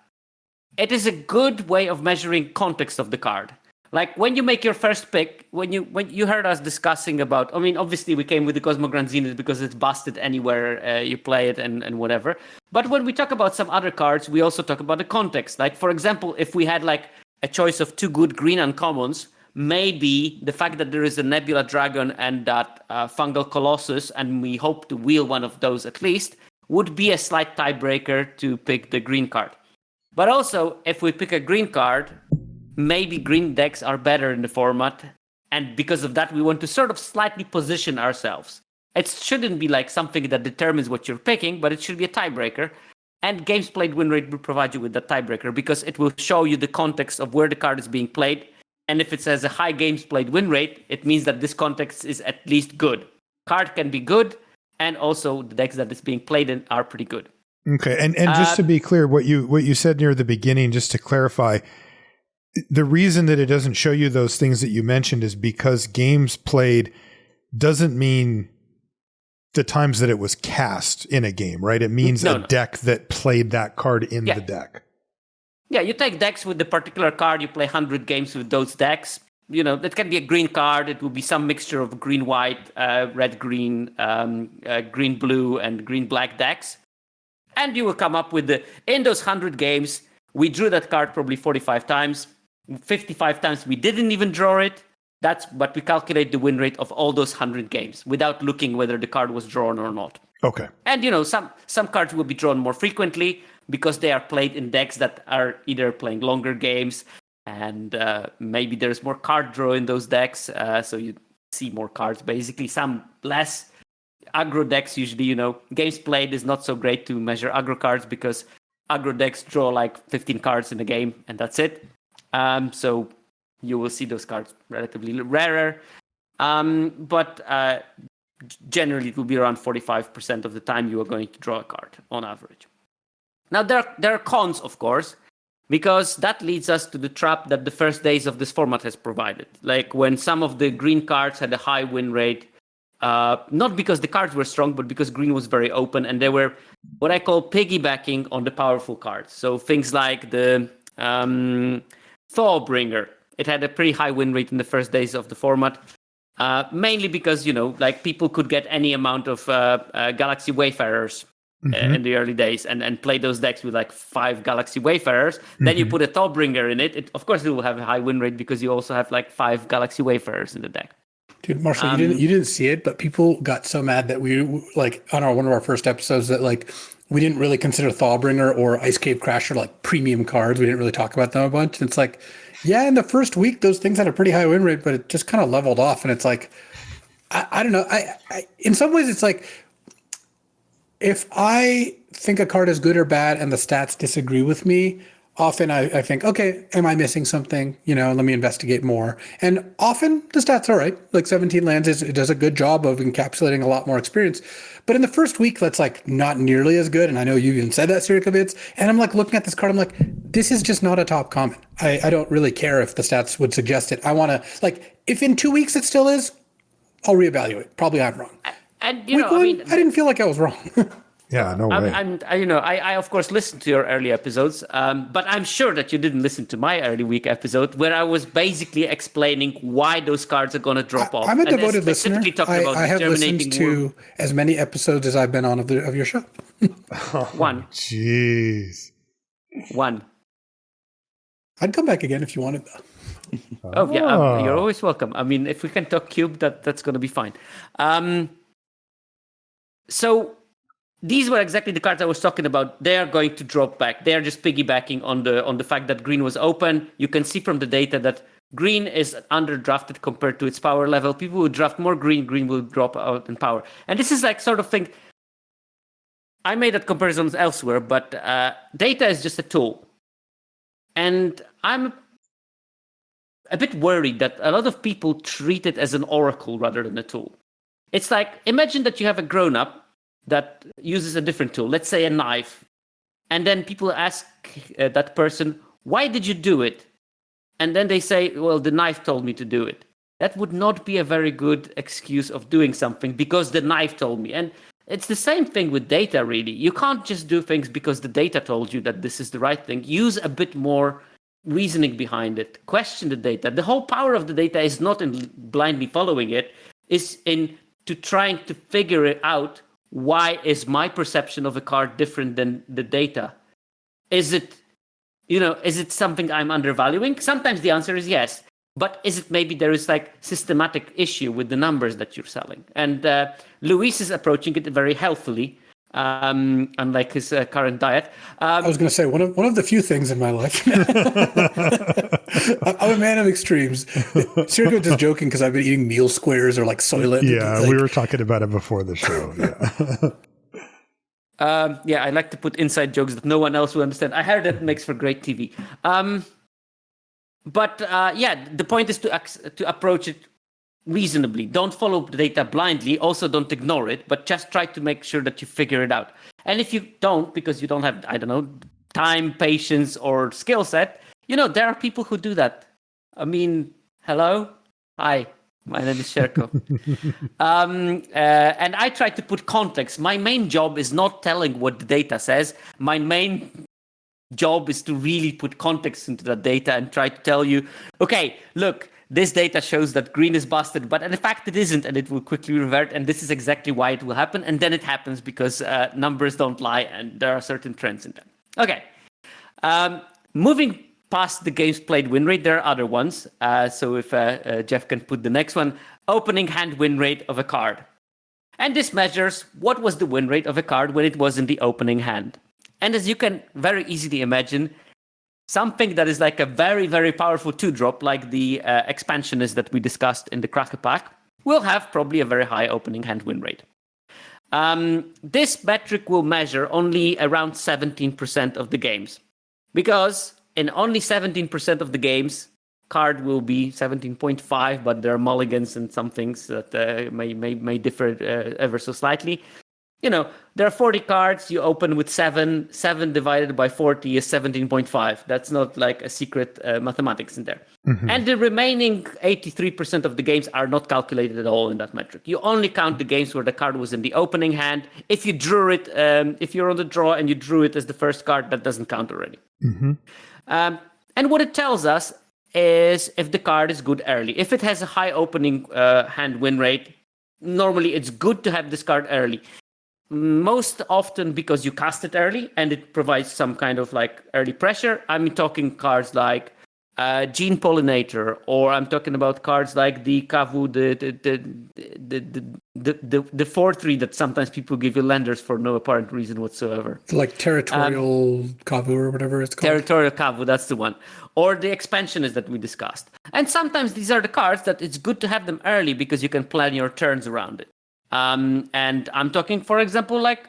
It is a good way of measuring context of the card. Like when you make your first pick, when you heard us discussing about, I mean, obviously we came with the Cosmo Grand Zenith because it's busted anywhere you play it and whatever. But when we talk about some other cards, we also talk about the context. Like, for example, if we had like a choice of 2 good green uncommons, maybe the fact that there is a Nebula Dragon and that Fungal Colossus, and we hope to wheel one of those at least, would be a slight tiebreaker to pick the green card. But also, if we pick a green card, maybe green decks are better in the format, and because of that, we want to sort of slightly position ourselves. It shouldn't be like something that determines what you're picking, but it should be a tiebreaker. And games played win rate will provide you with that tiebreaker because it will show you the context of where the card is being played. And if it says a high games played win rate, it means that this context is at least good. Card can be good, and also the decks that it's being played in are pretty good. Okay, and just to be clear, what you said near the beginning, just to clarify, the reason that it doesn't show you those things that you mentioned is because games played doesn't mean the times that it was cast in a game, right? It means a deck that played that card in the deck. Yeah, you take decks with the particular card, you play 100 games with those decks. You know, that can be a green card. It will be some mixture of green-white, red-green, green-blue, and green-black decks. And you will come up with in those 100 games, we drew that card probably 45 times. 55 times we didn't even draw it. But we calculate the win rate of all those 100 games without looking whether the card was drawn or not. Okay. And some cards will be drawn more frequently because they are played in decks that are either playing longer games, and maybe there's more card draw in those decks, so you see more cards. Basically, some less aggro decks usually, games played is not so great to measure aggro cards because aggro decks draw like 15 cards in a game, and that's it. So you will see those cards relatively rarer. But generally, it will be around 45% of the time you are going to draw a card on average. Now, there are cons, of course, because that leads us to the trap that the first days of this format has provided. Like when some of the green cards had a high win rate, not because the cards were strong, but because green was very open, and they were what I call piggybacking on the powerful cards. So things like the Thorbringer, it had a pretty high win rate in the first days of the format, mainly because, like people could get any amount of Galaxy Wayfarers in the early days and play those decks with like 5 Galaxy Wayfarers. Then you put a Thorbringer in it. Of course, it will have a high win rate because you also have like 5 Galaxy Wayfarers in the deck. Dude, Marshall, you didn't see it, but people got so mad that we like on one of our first episodes that like we didn't really consider Thawbringer or Ice Cave Crasher like premium cards. We didn't really talk about them a bunch. And it's like, yeah, in the first week those things had a pretty high win rate, but it just kind of leveled off. And it's like, I don't know. I in some ways it's like if I think a card is good or bad and the stats disagree with me, often I think, okay, am I missing something? Let me investigate more. And often the stats are right. Like 17 lands, it does a good job of encapsulating a lot more experience. But in the first week, that's like not nearly as good. And I know you even said that, Sierkovitz. And I'm like looking at this card, I'm like, this is just not a top common. I don't really care if the stats would suggest it. I want to, like, if in 2 weeks it still is, I'll reevaluate. Probably I'm wrong. And, I didn't feel like I was wrong. Yeah, no way. I of course listened to your early episodes, but I'm sure that you didn't listen to my early week episode where I was basically explaining why those cards are going to drop off. I'm a devoted listener. I have listened to as many episodes as I've been on of your show. One. Jeez. One. I'd come back again if you wanted, though. Oh, yeah, you're always welcome. I mean, if we can talk cube, that's going to be fine. So these were exactly the cards I was talking about. They are going to drop back. They are just piggybacking on the fact that green was open. You can see from the data that green is underdrafted compared to its power level. People who draft more green will drop out in power. And this is like sort of thing. I made that comparisons elsewhere, but data is just a tool. And I'm a bit worried that a lot of people treat it as an oracle rather than a tool. It's like, imagine that you have a grown-up that uses a different tool, let's say a knife, and then people ask that person, why did you do it? And then they say, well, the knife told me to do it. That would not be a very good excuse of doing something because the knife told me. And it's the same thing with data, really. You can't just do things because the data told you that this is the right thing. Use a bit more reasoning behind it. Question the data. The whole power of the data is not in blindly following it, it's in to trying to figure it out. Why is my perception of a card different than the data? Is it something I'm undervaluing? Sometimes the answer is yes. But is it maybe there is like systematic issue with the numbers that you're selling? And Luis is approaching it very healthily, unlike his current diet. I was going to say one of the few things in my life. I'm a man of extremes. Sergio just joking because I've been eating meal squares or like Soylent. Yeah, we were talking about it before the show. Yeah. I like to put inside jokes that no one else will understand. I heard that makes for great TV. But the point is to approach it reasonably. Don't follow the data blindly. Also, don't ignore it, but just try to make sure that you figure it out. And if you don't, because you don't have, I don't know, time, patience, or skill set, there are people who do that. I mean, hello? Hi, my name is Sherko. And I try to put context. My main job is not telling what the data says. My main job is to really put context into that data and try to tell you, okay, look, this data shows that green is busted, but in fact it isn't, and it will quickly revert, and this is exactly why it will happen, and then it happens because numbers don't lie, and there are certain trends in them. Okay, moving past the games played win rate, there are other ones. So if Jeff can put the next one, opening hand win rate of a card. And this measures what was the win rate of a card when it was in the opening hand. And as you can very easily imagine, something that is like a very, very powerful 2-drop, like the expansionist that we discussed in the Cracker Pack, will have probably a very high opening hand win rate. This metric will measure only around 17% of the games, because in only 17% of the games, card will be 17.5, but there are mulligans and some things that may differ ever so slightly. There are 40 cards. You open with 7. 7 divided by 40 is 17.5. That's not like a secret mathematics in there. Mm-hmm. And the remaining 83% of the games are not calculated at all in that metric. You only count the games where the card was in the opening hand. If you drew it, if you're on the draw and you drew it as the first card, that doesn't count already. Mm-hmm. And what it tells us is if the card is good early. If it has a high opening hand win rate, normally it's good to have this card early. Most often because you cast it early and it provides some kind of like early pressure. I'm talking cards like Gene Pollinator, or I'm talking about cards like the Kavu, the 4/3 that sometimes people give you lenders for no apparent reason whatsoever. Like Territorial Kavu or whatever it's called. Territorial Kavu, that's the one. Or the expansionist that we discussed. And sometimes these are the cards that it's good to have them early because you can plan your turns around it. And I'm talking, for example, like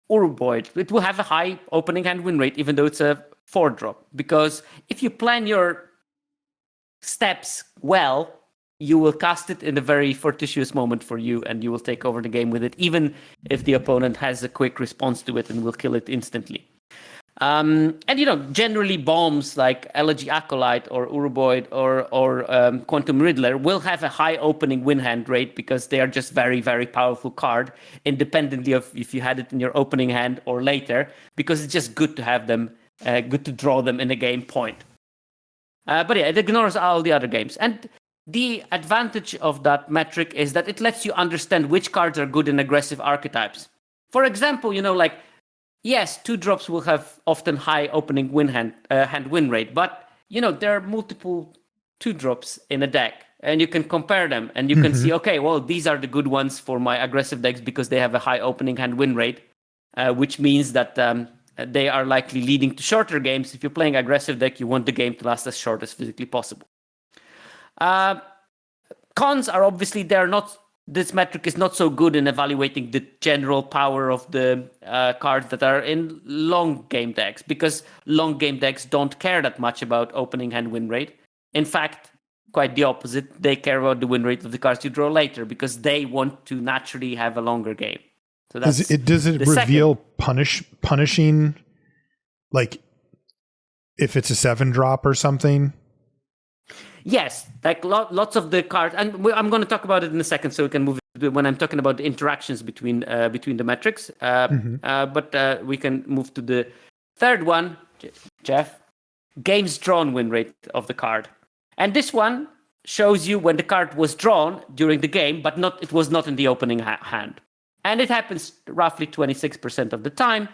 Uruboid. It will have a high opening hand win rate, even though it's a 4-drop. Because if you plan your steps well, you will cast it in a very fortuitous moment for you, and you will take over the game with it, even if the opponent has a quick response to it and will kill it instantly. And generally bombs like Elegy Acolyte or Uruboid or Quantum Riddler will have a high opening win hand rate because they are just very, very powerful card, independently of if you had it in your opening hand or later, because it's just good to have them, good to draw them in a game point. But yeah, it ignores all the other games. And the advantage of that metric is that it lets you understand which cards are good in aggressive archetypes. For example, yes, 2-drops will have often high opening hand win rate, but there are multiple 2-drops in a deck, and you can compare them, and you can see, okay, well, these are the good ones for my aggressive decks because they have a high opening hand win rate, which means that they are likely leading to shorter games. If you're playing aggressive deck, you want the game to last as short as physically possible. Cons are obviously this metric is not so good in evaluating the general power of the cards that are in long game decks, because long game decks don't care that much about opening hand win rate. In fact, quite the opposite. They care about the win rate of the cards you draw later because they want to naturally have a longer game. So does it reveal punishing, like if it's a 7-drop or something? Yes, like lots of the cards, and I'm going to talk about it in a second, so we can move when I'm talking about the interactions between the metrics. But we can move to the third one, Jeff. Games drawn win rate of the card, and this one shows you when the card was drawn during the game, but it was not in the opening hand, and it happens roughly 26% of the time,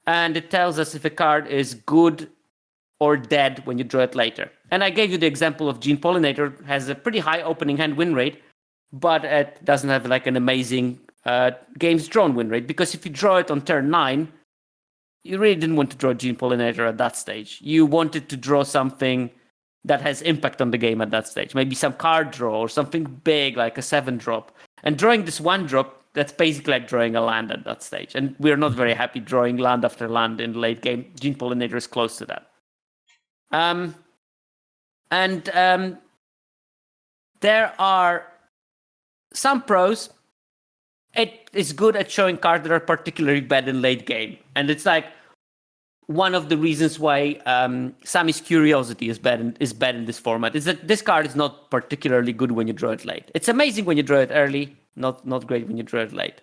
and it tells us if a card is good or dead when you draw it later. And I gave you the example of Gene Pollinator, has a pretty high opening hand win rate, but it doesn't have like an amazing games drawn win rate, because if you draw it on turn 9, you really didn't want to draw Gene Pollinator at that stage. You wanted to draw something that has impact on the game at that stage. Maybe some card draw or something big like a 7-drop. And drawing this 1-drop, that's basically like drawing a land at that stage. And we're not very happy drawing land after land in the late game. Gene Pollinator is close to that. There are some pros. It is good at showing cards that are particularly bad in late game. And it's like one of the reasons why Sammy's Curiosity is bad in this format, is that this card is not particularly good when you draw it late. It's amazing when you draw it early, not great when you draw it late.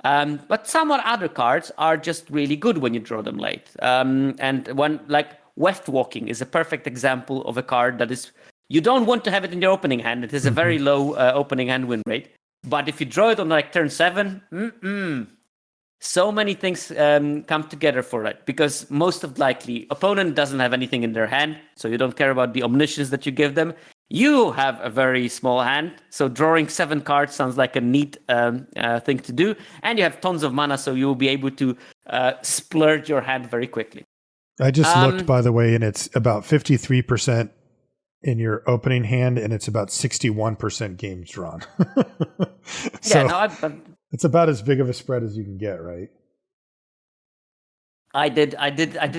But some other cards are just really good when you draw them late. And one like Weft Walking is a perfect example of a card that is, you don't want to have it in your opening hand. It has a very low opening hand win rate. But if you draw it on like turn 7, so many things come together for it, because most of likely opponent doesn't have anything in their hand, so you don't care about the omniscience that you give them. You have a very small hand, so drawing 7 cards sounds like a neat thing to do, and you have tons of mana, so you will be able to splurge your hand very quickly. I just looked, by the way, and it's about 53% in your opening hand, and it's about 61% games drawn. So it's about as big of a spread as you can get, right? I did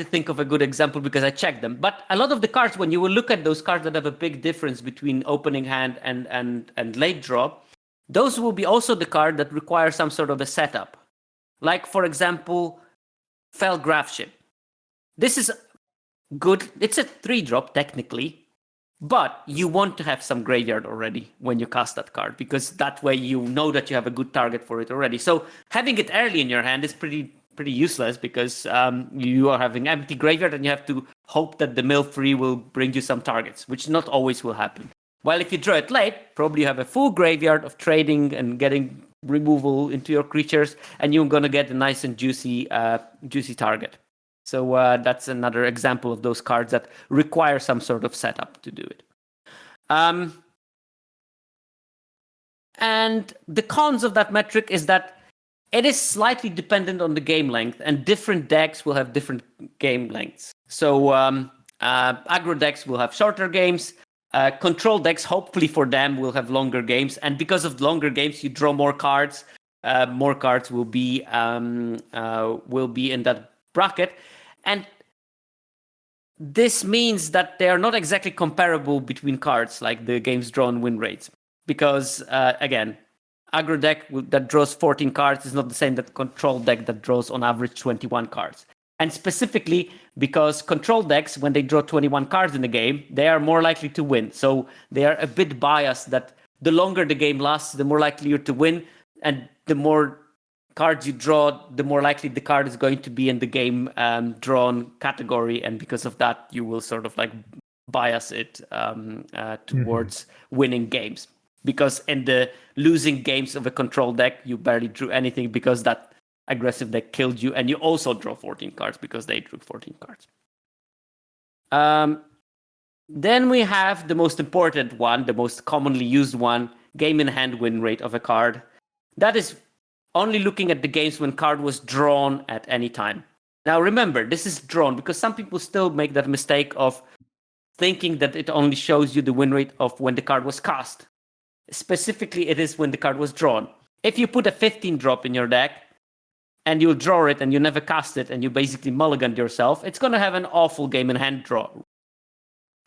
think of a good example because I checked them. But a lot of the cards, when you will look at those cards that have a big difference between opening hand and late draw, those will be also the card that require some sort of a setup. Like, for example, Fell Grafship. This is good. It's a 3-drop technically, but you want to have some graveyard already when you cast that card, because that way you know that you have a good target for it already. So having it early in your hand is pretty useless, because you are having empty graveyard and you have to hope that the mill free will bring you some targets, which not always will happen. While if you draw it late, probably you have a full graveyard of trading and getting removal into your creatures, and you're going to get a nice and juicy target. So that's another example of those cards that require some sort of setup to do it. And the cons of that metric is that it is slightly dependent on the game length, and different decks will have different game lengths. So aggro decks will have shorter games. Control decks, hopefully for them, will have longer games, and because of longer games, you draw more cards. More cards will be in that bracket, and this means that they are not exactly comparable between cards, like the games drawn win rates, because again, aggro deck that draws 14 cards is not the same that control deck that draws on average 21 cards. And specifically because control decks, when they draw 21 cards in the game, they are more likely to win. So they are a bit biased that the longer the game lasts, the more likely you're to win. And the more cards you draw, the more likely the card is going to be in the game drawn category. And because of that, you will sort of like bias it towards winning games. Because in the losing games of a control deck, you barely drew anything because that aggressive deck killed you, and you also draw 14 cards because they drew 14 cards. Then we have the most important one, the most commonly used one, game in hand win rate of a card. That is only looking at the games when card was drawn at any time. Now remember, this is drawn because some people still make that mistake of thinking that it only shows you the win rate of when the card was cast. Specifically, it is when the card was drawn. If you put a 15 drop in your deck, and you'll draw it and you never cast it and you basically mulliganed yourself, it's going to have an awful game in hand draw.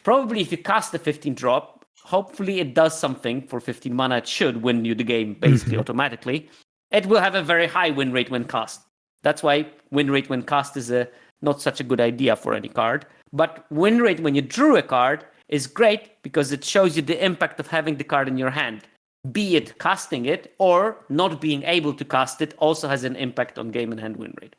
Probably if you cast the 15 drop, hopefully it does something for 15 mana. It should win you the game basically automatically. It will have a very high win rate when cast. That's why win rate when cast is not such a good idea for any card. But win rate when you drew a card is great because it shows you the impact of having the card in your hand. Be it casting it or not being able to cast it also has an impact on game in hand win rate.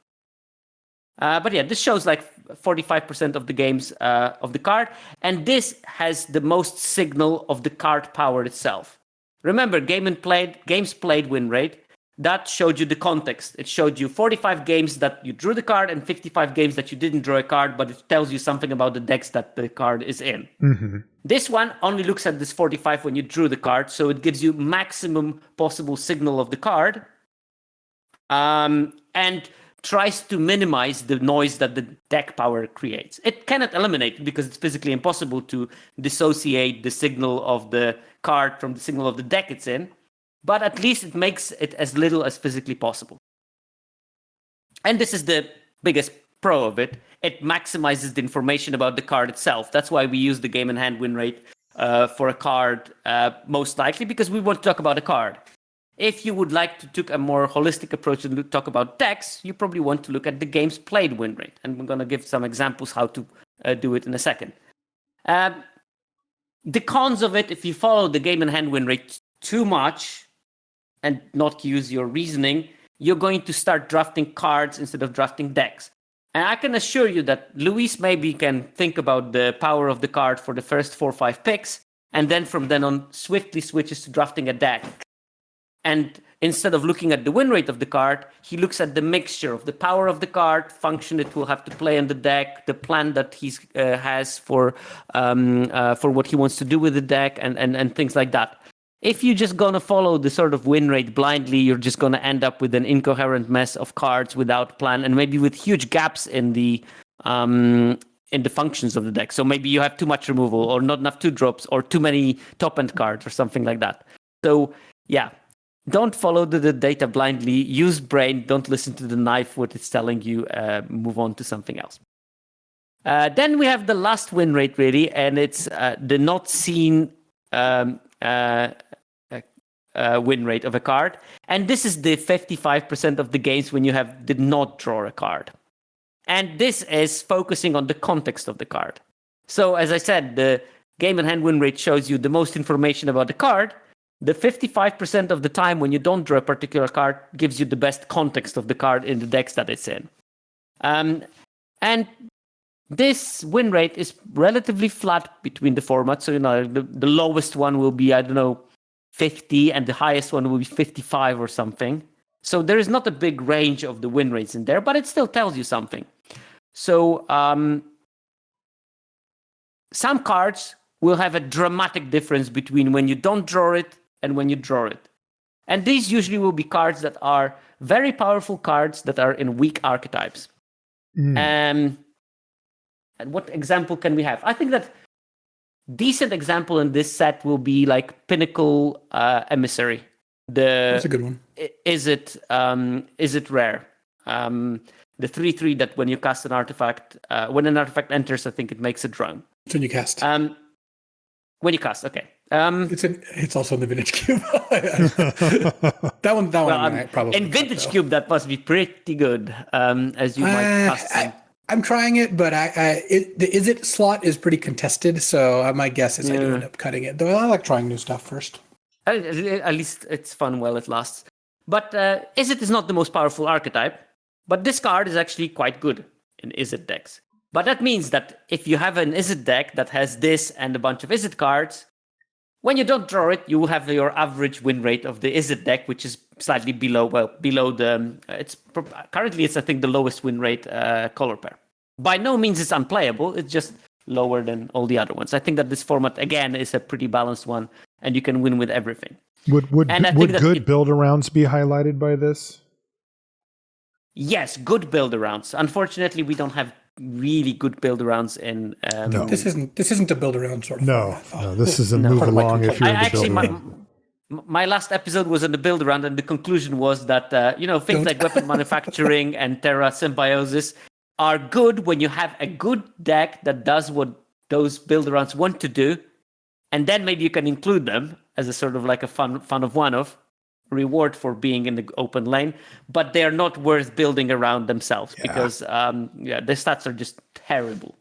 But yeah, this shows like 45% of the games of the card, and this has the most signal of the card power itself. Remember, games played win rate, that showed you the context. It showed you 45 games that you drew the card and 55 games that you didn't draw a card, but it tells you something about the decks that the card is in. Mm-hmm. This one only looks at this 45 when you drew the card, so it gives you maximum possible signal of the card, and tries to minimize the noise that the deck power creates. It cannot eliminate it because it's physically impossible to dissociate the signal of the card from the signal of the deck it's in, but at least it makes it as little as physically possible. And this is the biggest pro of it. It maximizes the information about the card itself. That's why we use the game in hand win rate for a card, most likely, because we want to talk about a card. If you would like to take a more holistic approach and talk about decks, you probably want to look at the games played win rate. And we're going to give some examples how to do it in a second. The cons of it, if you follow the game in hand win rate too much and not use your reasoning, you're going to start drafting cards instead of drafting decks. And I can assure you that Luis maybe can think about the power of the card for the first 4 or 5 picks, and then from then on swiftly switches to drafting a deck. And instead of looking at the win rate of the card, he looks at the mixture of the power of the card, function it will have to play on the deck, the plan that he has for what he wants to do with the deck, and things like that. If you're just going to follow the sort of win rate blindly, you're just going to end up with an incoherent mess of cards without plan, and maybe with huge gaps in the functions of the deck. So maybe you have too much removal, or not enough 2-drops, or too many top-end cards, or something like that. So yeah, don't follow the data blindly. Use brain. Don't listen to the knife, what it's telling you. Move on to something else. Then we have the last win rate, really, and it's the not seen win rate of a card. And this is the 55% of the games when you did not draw a card. And this is focusing on the context of the card. So as I said, the game in hand win rate shows you the most information about the card. The 55% of the time when you don't draw a particular card gives you the best context of the card in the decks that it's in. And this win rate is relatively flat between the formats. So, the lowest one will be, 50, and the highest one will be 55 or something. So there is not a big range of the win rates in there, but it still tells you something. So some cards will have a dramatic difference between when you don't draw it and when you draw it. And these usually will be cards that are very powerful cards that are in weak archetypes. And what example can we have? I think that decent example in this set will be like Pinnacle Emissary. That's a good one. Is it rare? The 3/3 that when you cast an artifact, when an artifact enters, I think it makes it run. It's when you cast. When you cast, okay. It's also in the Vintage Cube. that one probably. In Vintage Cube, that must be pretty good, as you might custom. I'm trying it, but the is it slot is pretty contested, so my guess is I do end up cutting it. Though I like trying new stuff first. At least it's fun while it lasts. But Izzet is not the most powerful archetype, but this card is actually quite good in Izzet decks. But that means that if you have an Izzet deck that has this and a bunch of Izzet cards, when you don't draw it, you will have your average win rate of the Izzet deck, which is slightly below the. Currently it's I think the lowest win rate color pair. By no means it's unplayable. It's just lower than all the other ones. I think that this format again is a pretty balanced one, and you can win with everything. Would good build-arounds be highlighted by this? Yes, good build-arounds. Unfortunately, we don't have really good build-arounds in. No. This isn't a build-around sort of. No, this is a move along. If you're in the build-around. My last episode was on the build-around, and the conclusion was that things like weapon manufacturing and Terra Symbiosis are good when you have a good deck that does what those build-arounds want to do, and then maybe you can include them as a sort of like a fun of one-off reward for being in the open lane, but they are not worth building around themselves because the stats are just terrible.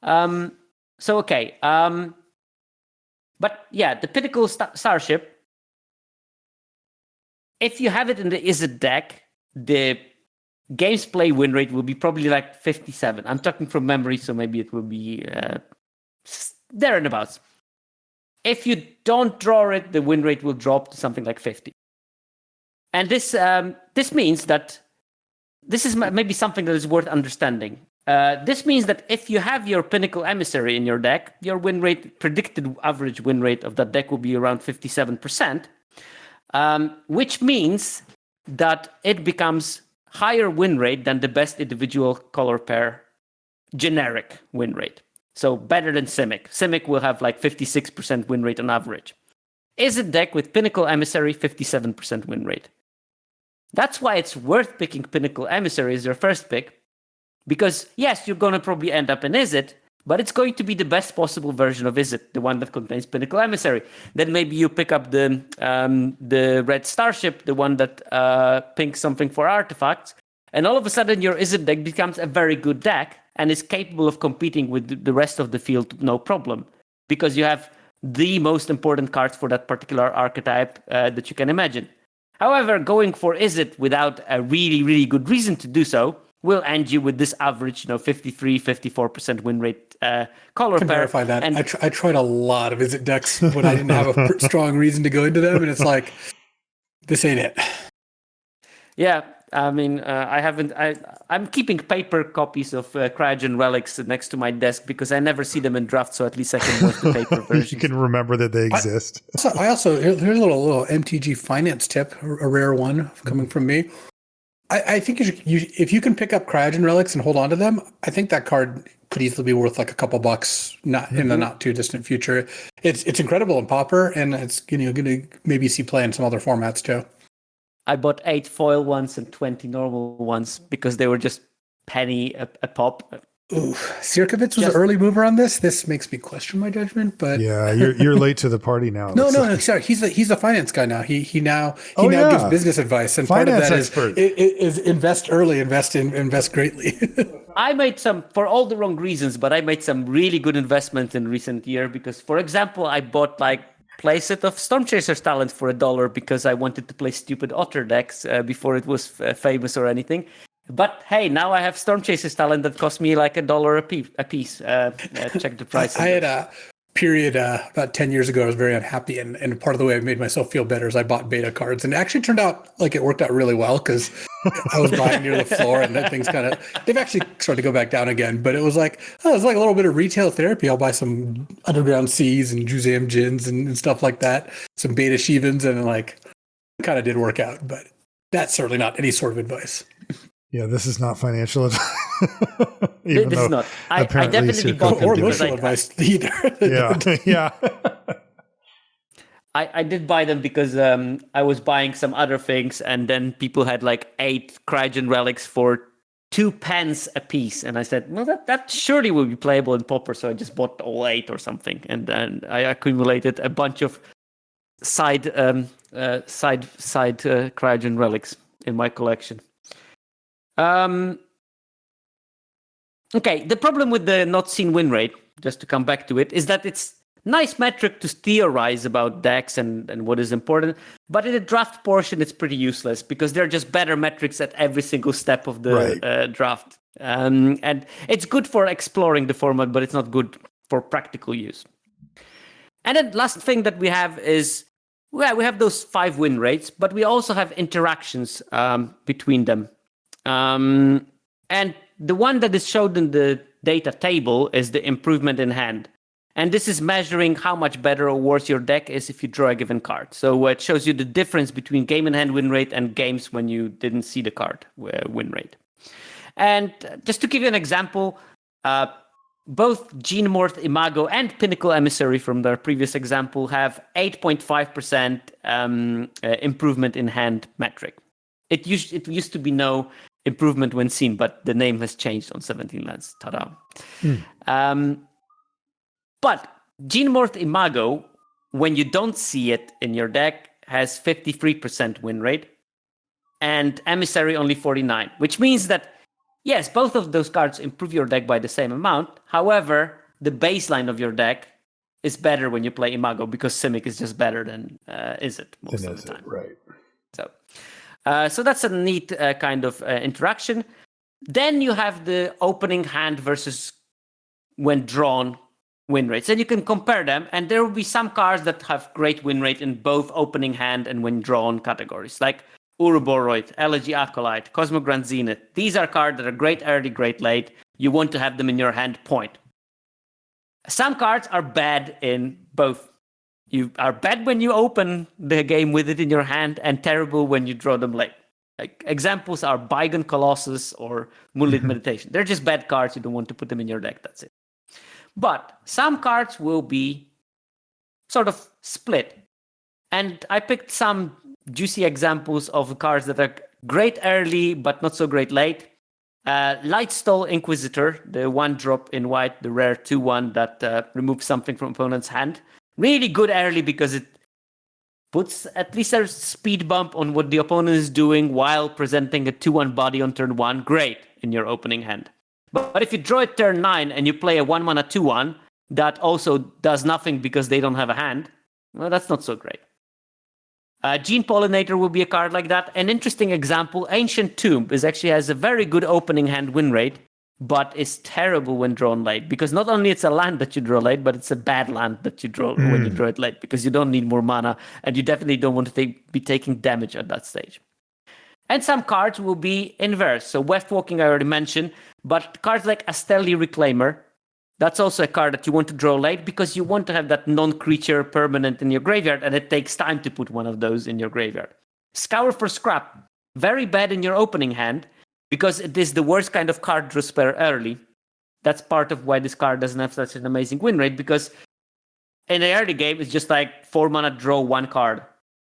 But the Pinnacle Starship, if you have it in the Izzet deck, the game's play win rate will be probably like 57. I'm talking from memory, so maybe it will be there and abouts. If you don't draw it, the win rate will drop to something like 50. And this means that this is maybe something that is worth understanding. This means that if you have your Pinnacle Emissary in your deck, your win rate, predicted average win rate of that deck will be around 57%, which means that it becomes higher win rate than the best individual color pair generic win rate. So better than Simic. Simic will have like 56% win rate on average. Izzet deck with Pinnacle Emissary, 57% win rate. That's why it's worth picking Pinnacle Emissary as your first pick, because yes, you're going to probably end up in Izzet, but it's going to be the best possible version of Izzet, the one that contains Pinnacle Emissary. Then maybe you pick up the Red Starship, the one that pinks something for artifacts, and all of a sudden your Izzet deck becomes a very good deck and is capable of competing with the rest of the field no problem, because you have the most important cards for that particular archetype that you can imagine. However, going for Izzet without a really, really good reason to do so will end you with this average, 53, 54% win rate color pair. I can verify that. And I tried a lot of Izzet decks when I didn't have a strong reason to go into them, and it's like, this ain't it. Yeah, I mean, I'm keeping paper copies of Cryogen Relics next to my desk because I never see them in draft, so at least I can watch the paper versions. You can remember that they exist. I also here's a little MTG finance tip, a rare one coming from me. I think if you can pick up Cryogen Relics and hold on to them, I think that card could easily be worth like a couple bucks, not in the not too distant future. It's incredible in Pauper, and it's going to maybe see play in some other formats too. I bought 8 foil ones and 20 normal ones because they were just penny a pop. Ooh, Sierkovitz was an early mover on this. This makes me question my judgment, but yeah, you're late to the party now. No, sorry. He's a finance guy now. He now gives business advice, and finance part of that is invest early, invest greatly. I made some for all the wrong reasons, but I made some really good investments in recent year because, for example, I bought like playset of Stormchaser's Talent for $1 because I wanted to play stupid Otter decks before it was famous or anything. But hey, now I have Stormchaser's Talent that cost me like $1 a piece. Check the price. I had a period about 10 years ago. I was very unhappy, and part of the way I made myself feel better is I bought beta cards, and it actually turned out like it worked out really well because I was buying near the floor, and then things they've actually started to go back down again. But it was like a little bit of retail therapy. I'll buy some Underground Seas and Juzam Jins and stuff like that, some beta Shivans, and like it kind of did work out. But that's certainly not any sort of advice. Yeah, this is not financial advice. This is not. I definitely bought or emotional advice either. Yeah. I did buy them because I was buying some other things, and then people had like 8 Cryogen Relics for 2 pence a piece, and I said, well, that surely will be playable in Pauper, so I just bought all 8 or something, and then I accumulated a bunch of side Cryogen Relics in my collection. Okay, the problem with the not seen win rate, just to come back to it, is that it's nice metric to theorize about decks and what is important, but in the draft portion, it's pretty useless because they're just better metrics at every single step of the draft. And it's good for exploring the format, but it's not good for practical use. And then last thing that we have is, we have those 5 win rates, but we also have interactions between them. And the one that is showed in the data table is the improvement in hand. And this is measuring how much better or worse your deck is if you draw a given card. So it shows you the difference between game in hand win rate and games when you didn't see the card win rate. And just to give you an example, both Gene Morth Imago and Pinnacle Emissary from their previous example have 8.5% improvement in hand metric. It used to be no improvement when seen, but the name has changed on 17 lands. Ta-da. But Gene Morth Imago, when you don't see it in your deck, has 53% win rate, and Emissary only 49%, which means that, yes, both of those cards improve your deck by the same amount. However, the baseline of your deck is better when you play Imago because Simic is just better than Izzet most of the time. Right. So that's a neat kind of interaction. Then you have the opening hand versus when drawn win rates. And you can compare them, and there will be some cards that have great win rate in both opening hand and when drawn categories, like Uruboroid, Elegy Acolyte, Cosmogrand Zenith. These are cards that are great early, great late. You want to have them in your hand point. Some cards are bad in both. You are bad when you open the game with it in your hand and terrible when you draw them late. Like examples are Bygone Colossus or Moonlit Meditation. They're just bad cards. You don't want to put them in your deck. That's it. But some cards will be sort of split. And I picked some juicy examples of cards that are great early, but not so great late. Lightstall Inquisitor, the 1-drop in white, the rare 2/1 that removes something from opponent's hand. Really good early because it puts at least a speed bump on what the opponent is doing while presenting a 2/1 body on turn 1. Great in your opening hand. But if you draw it turn 9 and you play a 1-mana 2/1 that also does nothing because they don't have a hand, well, that's not so great. Gene Pollinator will be a card like that. An interesting example, Ancient Tomb actually has a very good opening hand win rate, but is terrible when drawn late, because not only it's a land that you draw late, but it's a bad land that you draw when you draw it late, because you don't need more mana, and you definitely don't want to be taking damage at that stage. And some cards will be inverse. So Weft Walking I already mentioned, but cards like Astelli Reclaimer, that's also a card that you want to draw late because you want to have that non-creature permanent in your graveyard, and it takes time to put one of those in your graveyard. Scour for Scrap. very bad in your opening hand because it is the worst kind of card draw spell early. That's part of why this card doesn't have such an amazing win rate, because in the early game, it's just like 4 mana, draw 1 card.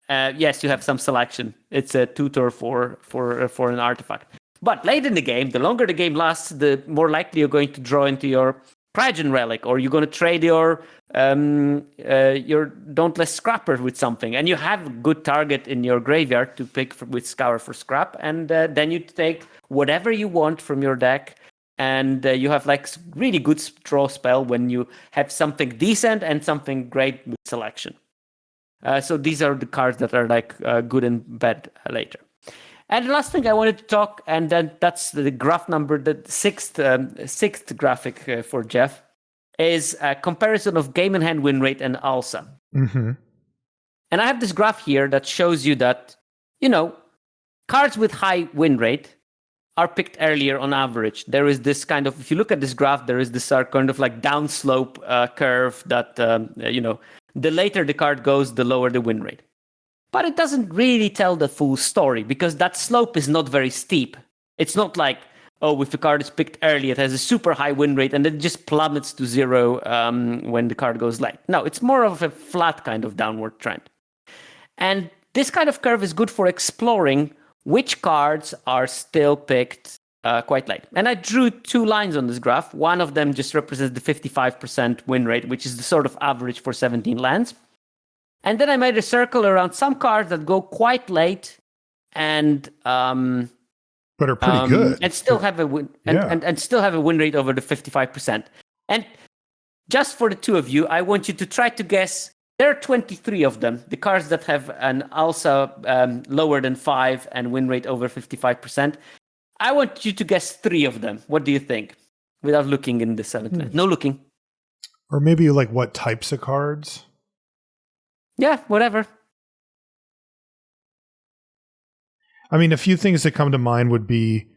Yes, you have some selection. It's a tutor for an artifact. But late in the game, the longer the game lasts, the more likely you're going to draw into your Cryogen Relic, or you're going to trade your Dauntless Scrapper with something, and you have a good target in your graveyard to pick with Scour for scrap, and then you take whatever you want from your deck, and you have like really good draw spell when you have something decent and something great with selection. So these are the cards that are like good and bad later. And the last thing I wanted to talk, and then that's the graph number, the sixth graphic for Jeff, is a comparison of game in hand win rate and ALSA. Mm-hmm. And I have this graph here that shows you that, cards with high win rate are picked earlier on average. There is this kind of, if you look at this graph, there is this kind of like downslope curve that, the later the card goes, the lower the win rate. But it doesn't really tell the full story, because that slope is not very steep. It's not like, if the card is picked early, it has a super high win rate and it just plummets to 0 when the card goes late. No, it's more of a flat kind of downward trend. And this kind of curve is good for exploring which cards are still picked quite late. And I drew 2 lines on this graph. One of them just represents the 55% win rate, which is the sort of average for 17 lands. And then I made a circle around some cards that go quite late and but are pretty good and still have a win and still have a win rate over the 55%. And just for the two of you, I want you to try to guess. There are 23 of them. The cards that have an ALSA lower than 5 and win rate over 55%. I want you to guess 3 of them. What do you think? Without looking in the 7th. No looking. Or maybe like what types of cards? Yeah, whatever. I mean, a few things that come to mind would be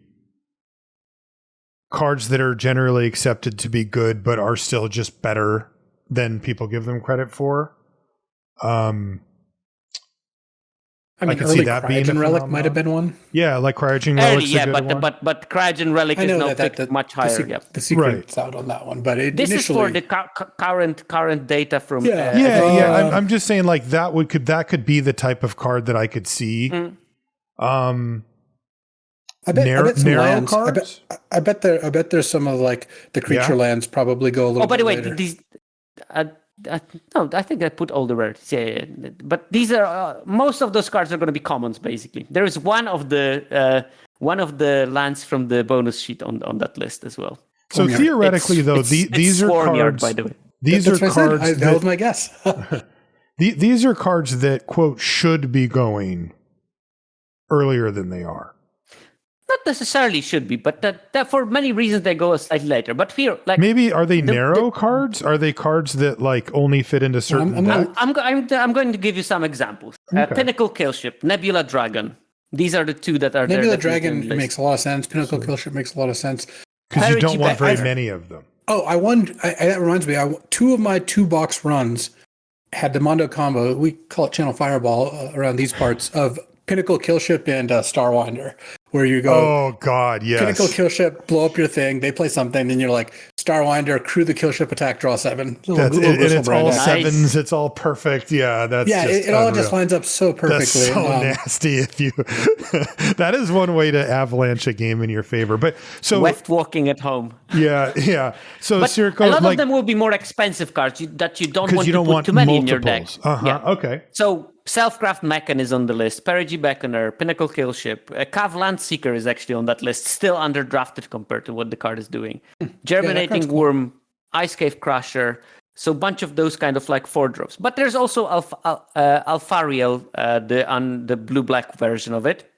cards that are generally accepted to be good, but are still just better than people give them credit for. I could see that being a Relic might have been one. Yeah, like Cryogen Relic's a good one. But Cryogen Relic is now picked much higher. The secret's out on that one, but this is for the current data from. I'm just saying, like that could be the type of card that I could see. I bet some narrow lands. cards. I bet there's some of like the creature lands probably go a little. Oh, by the way, later. these. No, I think I put all the rarities. Yeah. But these are most of those cards are going to be commons. Basically, there is one of the lands from the bonus sheet on that list as well. So theoretically, though, these are cards. By the way, these are cards. That was my guess. These are cards that, quote, should be going earlier than they are. Not necessarily should be, but that for many reasons they go slightly later. But here, like maybe are they narrow cards? Are they cards that like only fit into certain? I'm going to give you some examples. Okay. Pinnacle Killship, Nebula Dragon. These are the 2 that are Nebula there. Dragon makes a lot of sense. Pinnacle Killship makes a lot of sense. Because you don't want very many of them. Oh, that reminds me. 2 of my 2-box runs had the Mondo combo. We call it Channel Fireball around these parts of Pinnacle Killship and Starwinder, where you go. Oh God, yes. Pinnacle Killship, blow up your thing. They play something, then you're like Starwinder, crew the Killship attack, draw 7. And it's all 7s. It's all perfect. Yeah, that's it all just lines up so perfectly. That's so nasty. If you, that is one way to avalanche a game in your favor. But so left walking at home. Yeah. So Sierko, a lot of them will be more expensive cards that you don't want to put too many in your deck. Okay. So Selfcraft Mechan is on the list. Perigi Beckoner, Pinnacle Killship, Cav Landseeker is actually on that list, still underdrafted compared to what the card is doing. Germinating Worm, Ice Cave Crusher, so a bunch of those kind of like 4-drops. But there's also Alfariel, the blue-black version of it.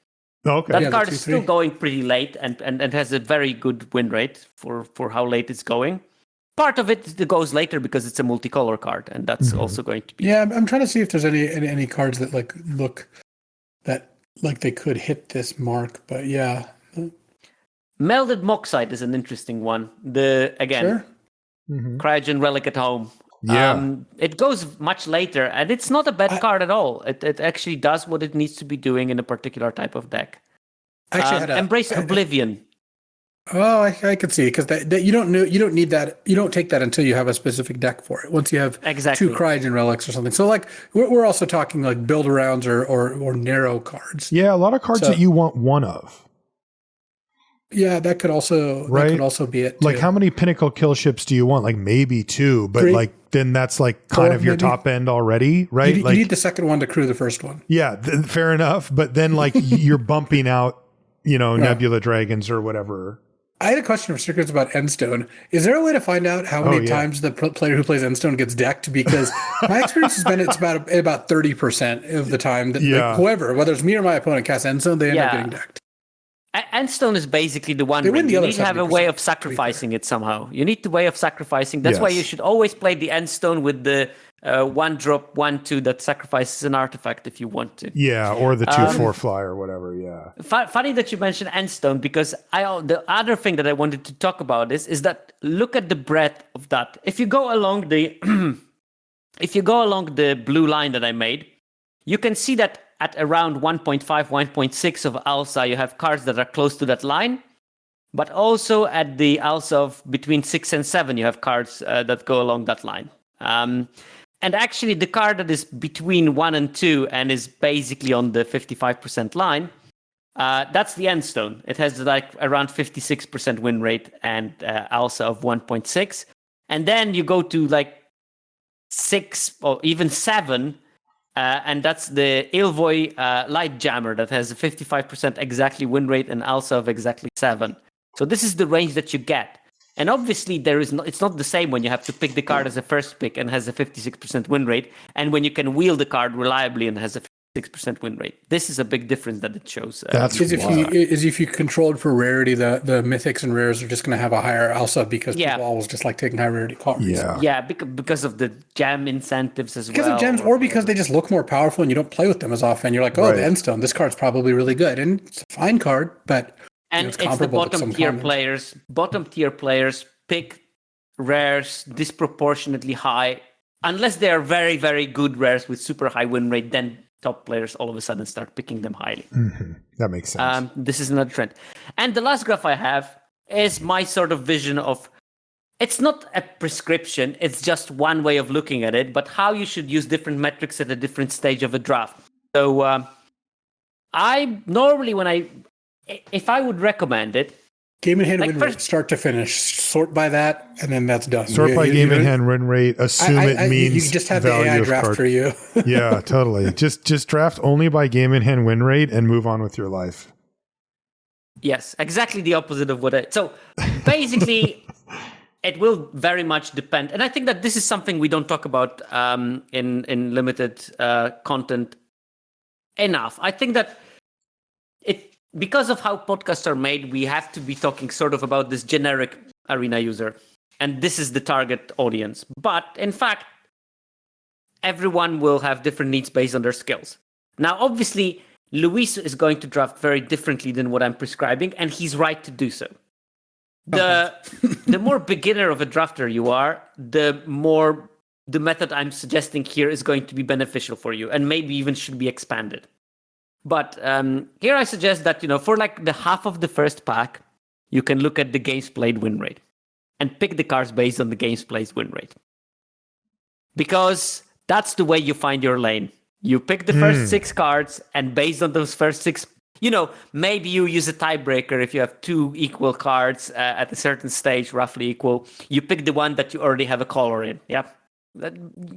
Okay. That card is still going pretty late and has a very good win rate for how late it's going. Part of it goes later because it's a multicolor card, and that's also going to be. Yeah, I'm trying to see if there's any cards that like look that like they could hit this mark, but yeah. Melded Moxite is an interesting one. Cryogen Relic at Home. Yeah. It goes much later, and it's not a bad card at all. It actually does what it needs to be doing in a particular type of deck. I actually had Embrace Oblivion. Oh, I could see, because that you don't need that. You don't take that until you have a specific deck for it. Once you have Exactly. 2 Cryogen relics or something. So like we're also talking like build arounds or narrow cards. Yeah, a lot of cards that you want one of. Yeah, that could also be it. Like too. how many pinnacle kill ships do you want? Like maybe 2, but 3. like then that's like kind 4, of your maybe. top end already, right? You like need the second one to crew the first one. yeah, fair enough. But then like you're bumping out, Nebula Dragons or whatever. I had a question for Sierkovitz about Endstone. Is there a way to find out how many times the player who plays Endstone gets decked? Because my experience has been it's about 30% of the time that like, whoever, whether it's me or my opponent, casts Endstone, they end up getting decked. Endstone is basically the one. They win the you other need to have a way of sacrificing it somehow. You need the way of sacrificing. That's why you should always play the Endstone with the 1-drop 1/2 that sacrifices an artifact if you want to. Yeah, or the 2/4 fly or whatever. Yeah. Funny that you mentioned Endstone, because the other thing that I wanted to talk about is that look at the breadth of that. If you go along the blue line that I made, you can see that at around 1.5, 1.6 of ALSA, you have cards that are close to that line. But also at the ALSA of between 6 and 7, you have cards that go along that line. And actually, the card that is between 1 and 2 and is basically on the 55% line, that's the Endstone. It has like around 56% win rate and ALSA of 1.6. And then you go to like 6 or even 7, and that's the Ilvoy Light Jammer that has a 55% exactly win rate and ALSA of exactly 7. So this is the range that you get. And obviously, it's not the same when you have to pick the card as a first pick and has a 56% win rate, and when you can wield the card reliably and has a 56% win rate. This is a big difference that it shows. That's if you controlled for rarity, the mythics and rares are just going to have a higher ALSA because people always just like taking high rarity cards. Yeah, because of the gem incentives as because of gems, or because they just look more powerful and you don't play with them as often. You're like, the Endstone, this card's probably really good, and it's a fine card, but it's the bottom tier players. Bottom tier players pick rares disproportionately high, unless they are very, very good rares with super high win rate. Then top players all of a sudden start picking them highly. Mm-hmm. That makes sense. This is another trend. And the last graph I have is my sort of vision of, it's not a prescription, it's just one way of looking at it, but how you should use different metrics at a different stage of a draft. So I normally, if I would recommend it, game in hand win rate, start to finish, sort by that, and then that's done. Sort by game in hand win rate. Assume it means you just have the AI draft for you. Yeah, totally. Just draft only by game in hand win rate and move on with your life. Yes, exactly the opposite of what so basically, it will very much depend, and I think that this is something we don't talk about in limited content enough. I think that because of how podcasts are made, we have to be talking sort of about this generic arena user. And this is the target audience. But in fact, everyone will have different needs based on their skills. Now, obviously, Luis is going to draft very differently than what I'm prescribing, and he's right to do so. The more beginner of a drafter you are, the more the method I'm suggesting here is going to be beneficial for you, and maybe even should be expanded. But here I suggest that, for like the half of the first pack, you can look at the games played win rate and pick the cards based on the games played win rate. Because that's the way you find your lane. You pick the first 6 cards, and based on those first 6, maybe you use a tiebreaker if you have 2 equal cards at a certain stage, roughly equal. You pick the one that you already have a color in. Yeah,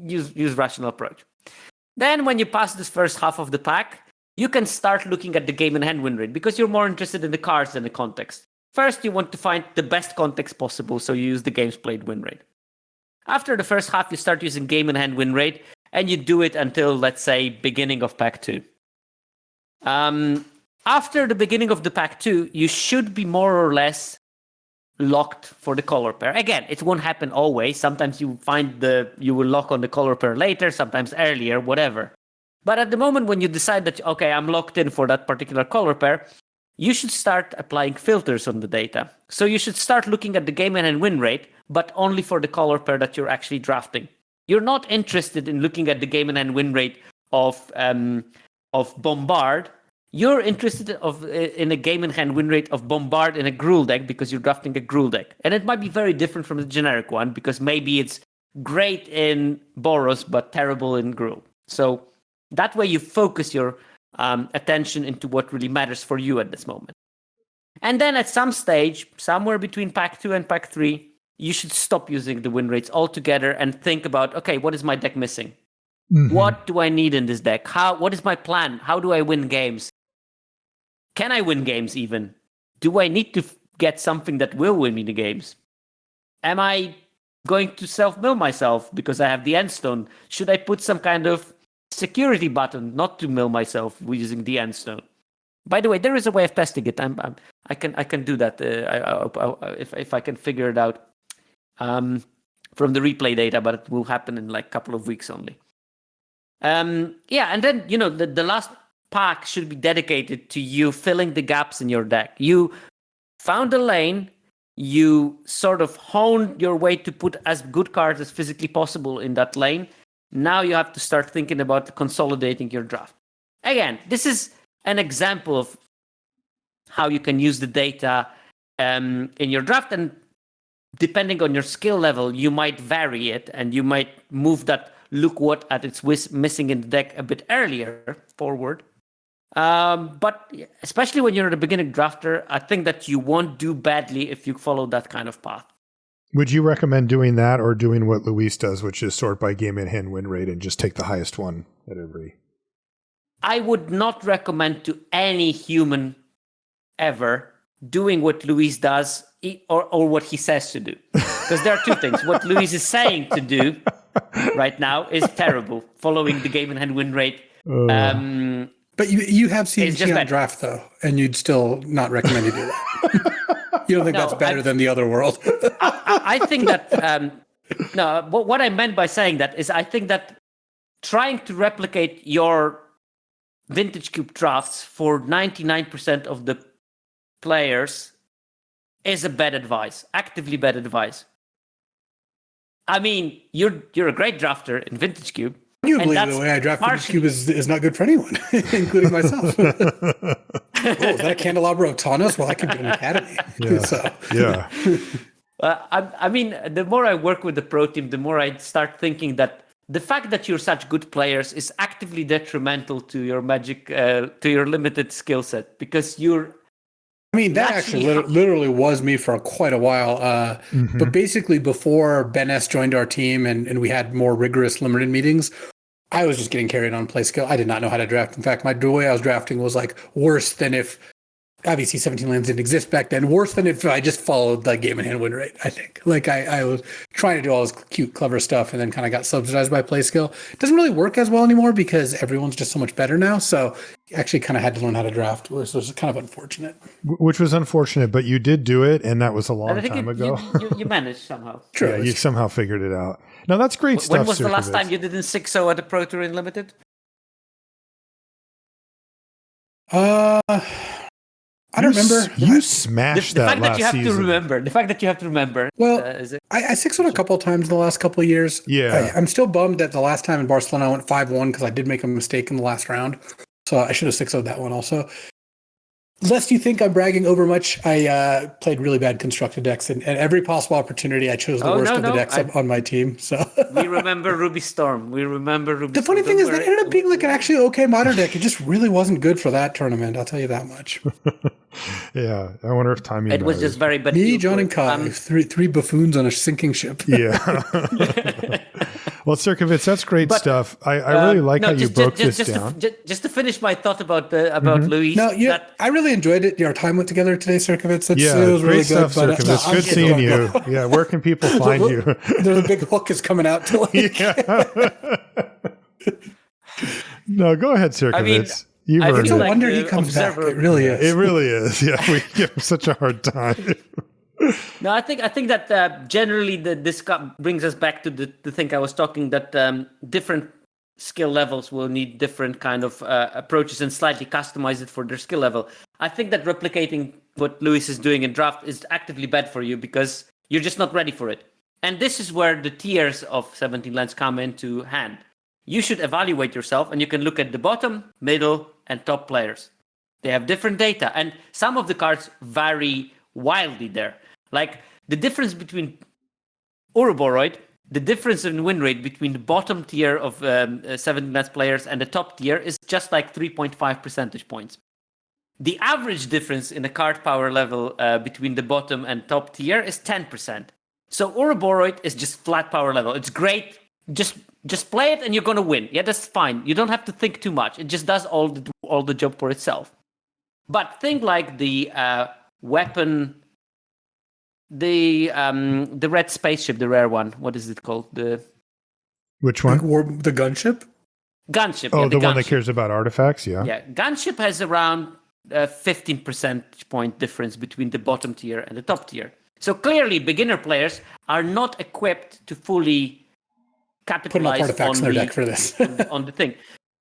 use rational approach. Then when you pass this first half of the pack, you can start looking at the game in hand win rate because you're more interested in the cards than the context. First, you want to find the best context possible, so you use the games played win rate. After the first half, you start using game in hand win rate, and you do it until, let's say, beginning of pack 2. After the beginning of the pack 2, you should be more or less locked for the color pair. Again, it won't happen always. Sometimes you you will lock on the color pair later, sometimes earlier, whatever. But at the moment when you decide that, okay, I'm locked in for that particular color pair, you should start applying filters on the data. So you should start looking at the game in hand win rate, but only for the color pair that you're actually drafting. You're not interested in looking at the game in hand win rate of Bombard you're interested in a game in hand win rate of Bombard in a Gruul deck because you're drafting a Gruul deck. And it might be very different from the generic one because maybe it's great in Boros but terrible in Gruul. So that way you focus your attention into what really matters for you at this moment. And then at some stage, somewhere between pack 2 and pack 3, you should stop using the win rates altogether and think about, okay, what is my deck missing? Mm-hmm. What do I need in this deck? What is my plan? How do I win games? Can I win games even? Do I need to get something that will win me the games? Am I going to self-mill myself because I have the Endstone? Should I put some kind of security button not to mill myself using the Endstone? By the way, there is a way of testing it. I can do that if I can figure it out from the replay data, but it will happen in like a couple of weeks only. And then the last pack should be dedicated to you filling the gaps in your deck. You found a lane, you sort of honed your way to put as good cards as physically possible in that lane. Now you have to start thinking about consolidating your draft. Again, this is an example of how you can use the data in your draft, and depending on your skill level, you might vary it and you might move that look what at its missing in the deck a bit earlier forward. But especially when you're a beginning drafter, I think that you won't do badly if you follow that kind of path. Would you recommend doing that or doing what Luis does, which is sort by game in hand win rate and just take the highest one at every? I would not recommend to any human ever doing what Luis does or what he says to do. Because there are two things. What Luis is saying to do right now is terrible, following the game in hand win rate. But you have CNC on draft, though, and you'd still not recommend you do that. You don't think that's better than the other world? I think that... no, what I meant by saying that is I think that trying to replicate your Vintage Cube drafts for 99% of the players is a bad advice, actively bad advice. I mean, you're a great drafter in Vintage Cube. Arguably, the way I draft Vintage Cube is not good for anyone, including myself. Is that a candelabra of Tanos? Well, I could be an academy. Yeah. I mean, the more I work with the pro team, the more I start thinking that the fact that you're such good players is actively detrimental to your Magic, to your limited skill set, because you're... I mean, that actually literally was me for quite a while. But basically, before Ben S joined our team and we had more rigorous limited meetings, I was just getting carried on play skill. I did not know how to draft. In fact, the way I was drafting was like worse than if... Obviously, 17 lands didn't exist back then. Worse than if I just followed the game in hand win rate, I think. Like, I was trying to do all this cute, clever stuff and then kind of got subsidized by play skill. It doesn't really work as well anymore because everyone's just so much better now. So, actually kind of had to learn how to draft, which was kind of unfortunate. Which was unfortunate, but you did do it, and that was a long time ago. You managed somehow. True. Yeah, you somehow figured it out. No, that's great stuff. When was the last time you did in 6-0 at the Pro Tour in Limited? I don't remember. You smashed that last season. The fact that you have to remember. Well, I 6-0 a couple of times in the last couple of years. Yeah. I'm still bummed that the last time in Barcelona I went 5-1 because I did make a mistake in the last round. So I should have 6-0'd that one also. Lest you think I'm bragging over much, I played really bad constructed decks, and at every possible opportunity, I chose the worst of the decks on my team. So we remember Ruby Storm. The funny thing is, that ended up being like an actually okay modern deck. It just really wasn't good for that tournament. I'll tell you that much. Yeah, I wonder if timing. It was just very bad. Me, John, and Kai, three buffoons on a sinking ship. Yeah. Well, Sierkovitz, that's great stuff. I really like how you broke this down. Just to finish my thought about Luis. No, I really enjoyed it. Our time went together today, Sierkovitz. It was great really stuff, good. Sierkovitz. Good seeing you. Yeah, where can people find you? The big hook is coming out to No, go ahead, Sierkovitz. It's a wonder he comes back. It really is. It really is. Yeah, we give him such a hard time. No, I think that generally this brings us back to the thing I was talking, that different skill levels will need different kind of approaches and slightly customize it for their skill level. I think that replicating what Luis is doing in draft is actively bad for you because you're just not ready for it. And this is where the tiers of 17 lands come into hand. You should evaluate yourself, and you can look at the bottom, middle, and top players. They have different data, and some of the cards vary wildly there. Like the difference between Ouroboros, the difference in win rate between the bottom tier of 17 less players and the top tier is just like 3.5 percentage points. The average difference in the card power level between the bottom and top tier is 10%. So Ouroboros is just flat power level. It's great. Just play it and you're gonna win. Yeah, that's fine. You don't have to think too much. It just does all the job for itself. But think like the weapon, the red spaceship, the rare one. What is it called? Which one? The gunship? Gunship. Oh, yeah, the one gunship. that cares about artifacts, yeah. Yeah, gunship has around 15 percentage point difference between the bottom tier and the top tier. So clearly, beginner players are not equipped to fully capitalize artifacts on in their deck for this. on the thing.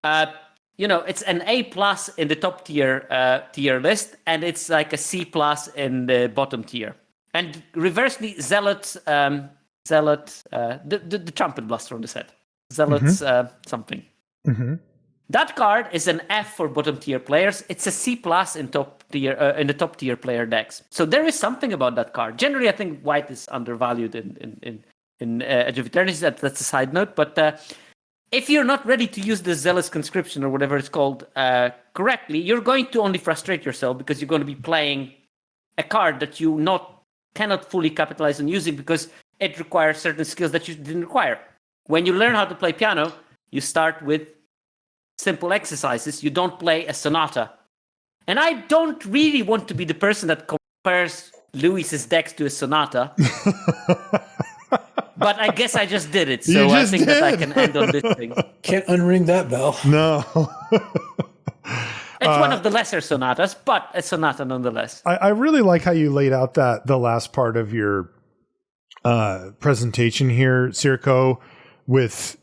It's an A+ in the top tier list, and it's like a C+ in the bottom tier. And reversely, Zealot, the trumpet blaster on the set, Zealot's something. Mm-hmm. That card is an F for bottom tier players. It's a C+ in top tier in the top tier player decks. So there is something about that card. Generally, I think white is undervalued in Edge of Eternities. That's a side note. But if you're not ready to use the Zealous Conscription or whatever it's called correctly, you're going to only frustrate yourself because you're going to be playing a card that you cannot fully capitalize on using because it requires certain skills that you didn't require. When you learn how to play piano, you start with simple exercises. You don't play a sonata. And I don't really want to be the person that compares Luis's decks to a sonata. But I guess I just did it. So I think that I can end on this thing. Can't unring that bell. No. It's one of the lesser sonatas, but a sonata nonetheless. I really like how you laid out the last part of your presentation here, Sierko, with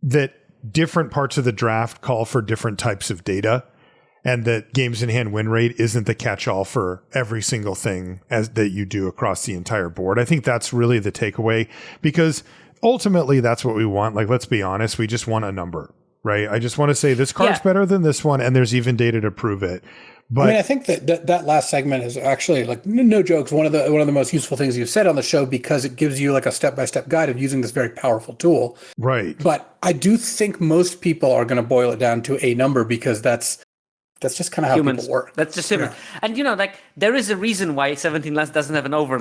that different parts of the draft call for different types of data, and that games in hand win rate isn't the catch-all for every single thing that you do across the entire board. I think that's really the takeaway, because ultimately that's what we want. Like, let's be honest, we just want a number, right? I just want to say this card's better than this one, and there's even data to prove it. But I think that last segment is actually, like, no jokes, one of the most useful things you've said on the show, because it gives you like a step-by-step guide of using this very powerful tool. Right. But I do think most people are going to boil it down to a number, because that's just kind of how humans. People work. That's just human. Yeah. And there is a reason why 17 Lands doesn't have an overlay.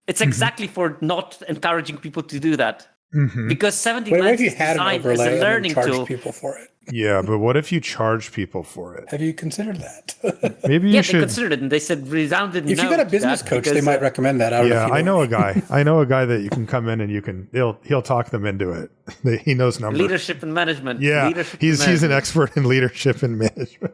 It's exactly for not encouraging people to do that. Mm-hmm. Because 17 Lands is designed as a learning tool. People for it. Yeah, but what if you charge people for it? Have you considered that? Maybe you should. They considered it, and they said resounded. If you got a business coach, they might recommend that. I know a guy. I know a guy that you can come in and he'll talk them into it. He knows numbers. Leadership and management. Yeah, he's an expert in leadership and management.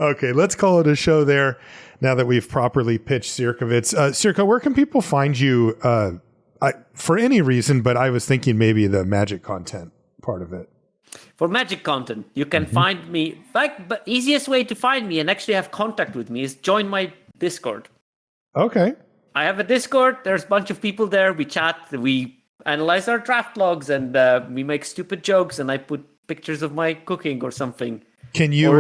Okay, let's call it a show there. Now that we've properly pitched Sierkovitz, Sierko, where can people find you? For any reason, but I was thinking maybe the Magic content part of it. For Magic content, you can find me. But easiest way to find me and actually have contact with me is join my Discord. Okay. I have a Discord. There's a bunch of people there. We chat. We analyze our draft logs, and we make stupid jokes. And I put pictures of my cooking or something. Can you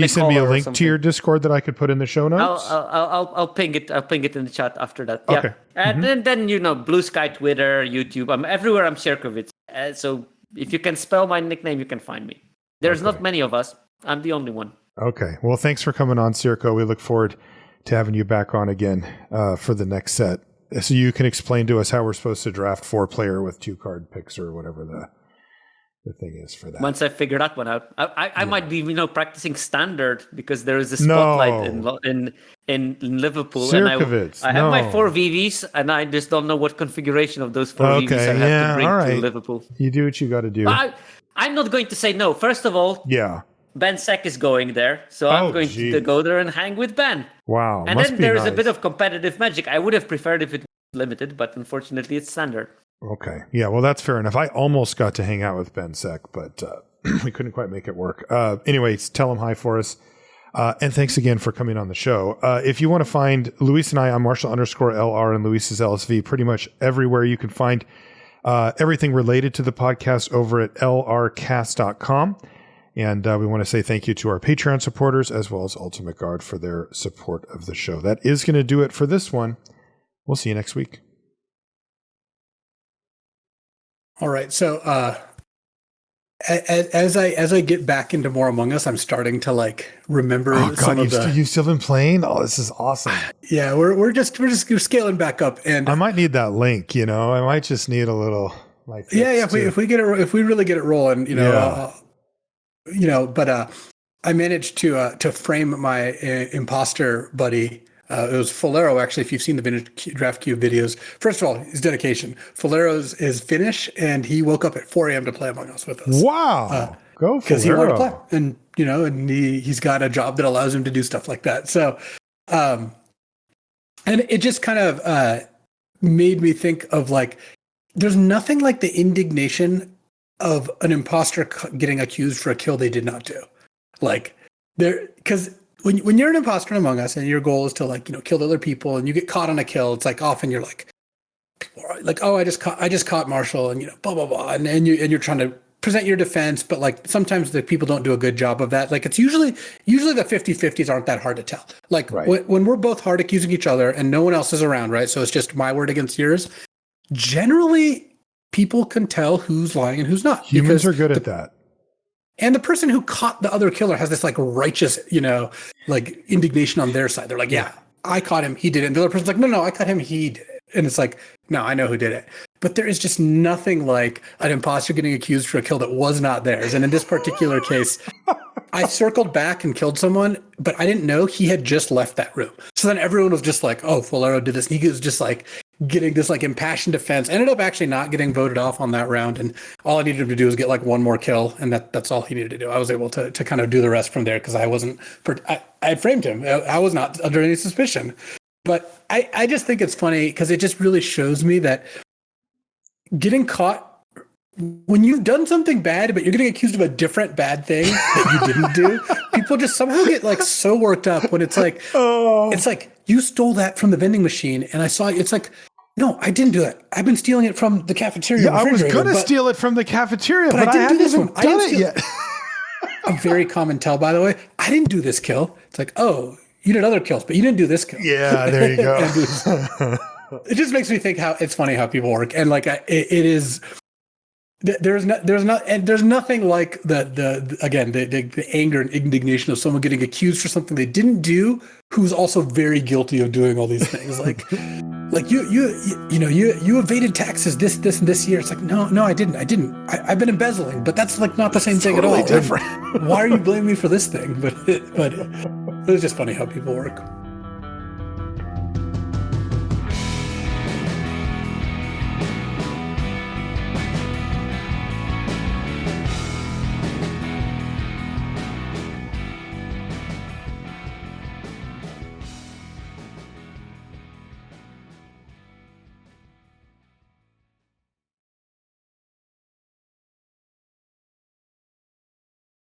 send me a link to your Discord that I could put in the show notes? I'll ping it. I'll ping it in the chat after that. Okay. Yeah. And then Blue Sky, Twitter, YouTube. I'm everywhere. I'm Sierkovitz. So if you can spell my nickname, you can find me. There's not many of us. I'm the only one. Okay. Well, thanks for coming on, Sierko. We look forward to having you back on again for the next set, so you can explain to us how we're supposed to draft 4-player with 2-card picks or whatever the thing is for that. Once I figure that one out, I might be practicing standard, because there is a spotlight in Liverpool, Sierkovitz, and I have my 4 VVs, and I just don't know what configuration of those 4 VVs I have to bring to Liverpool. You do what you got to do. I'm not going to say no. First of all, Ben Sek is going there, so I'm going to go there and hang with Ben. Wow. And then there's a bit of competitive Magic. I would have preferred if it was limited, but unfortunately it's standard. Okay. Yeah, well, that's fair enough. I almost got to hang out with Ben Sek, but we couldn't quite make it work. Anyways, tell him hi for us. And thanks again for coming on the show. If you want to find Luis and I, I'm Marshall_LR and Luis's LSV pretty much everywhere. You can find everything related to the podcast over at lrcast.com. And we want to say thank you to our Patreon supporters as well as Ultimate Guard for their support of the show. That is going to do it for this one. We'll see you next week. All right. So as I get back into more Among Us, I'm starting to like remember. Oh God, you've still been playing? Oh, this is awesome. Yeah, we're just scaling back up, and I might need that link. You know, I might just need a little like. If we really get it rolling, you know, But I managed to frame my imposter buddy. It was Falero, actually, if you've seen the vintage Draft Cube videos. First of all, his dedication. Falero's is Finnish, and he woke up at 4 a.m. to play Among Us with us. Wow. Go Falero. Because he wanted to play. And, you know, and he's got a job that allows him to do stuff like that. So, and it just kind of made me think of, like, there's nothing like the indignation of an imposter getting accused for a kill they did not do. Like, because when you're an imposter in Among Us and your goal is to, like, you know, kill other people and you get caught on a kill, it's like often you're like, oh, I just caught Marshall, and, you know, blah blah blah, and you're trying to present your defense, but like sometimes the people don't do a good job of that. Like, it's usually the 50-50s aren't that hard to tell. Like, right. when we're both hard accusing each other and no one else is around, right? So it's just my word against yours. Generally, people can tell who's lying and who's not. Humans are good at that. And the person who caught the other killer has this like righteous, you know, like indignation on their side. They're like, yeah, I caught him, he did it. And the other person's like, no, I caught him, he did it. And it's like, no, I know who did it. But there is just nothing like an imposter getting accused for a kill that was not theirs. And in this particular case, I circled back and killed someone, but I didn't know he had just left that room. So then everyone was just like, oh, Falero did this. And he was just like getting this like impassioned defense. Ended up actually not getting voted off on that round. And all I needed him to do was get like one more kill. And that's all he needed to do. I was able to kind of do the rest from there because I had framed him. I was not under any suspicion. But I just think it's funny because it just really shows me that getting caught when you've done something bad, but you're getting accused of a different bad thing that you didn't do, people just somehow get like so worked up when it's like, it's like you stole that from the vending machine, and I saw it. It's like, no, I didn't do that. I've been stealing it from the cafeteria. Yeah, I was going to steal it from the cafeteria, but I didn't do this one. I didn't do it yet. A very common tell, by the way. I didn't do this kill. It's like, oh, you did other kills, but you didn't do this kill. Yeah, there you go. It just makes me think how it's funny how people work, and like it is. There's nothing like the anger and indignation of someone getting accused for something they didn't do, who's also very guilty of doing all these things. Like you evaded taxes this year. It's like, no, I didn't. I've been embezzling, but that's like not the same thing totally at all. Different. Why are you blaming me for this thing? But it's just funny how people work.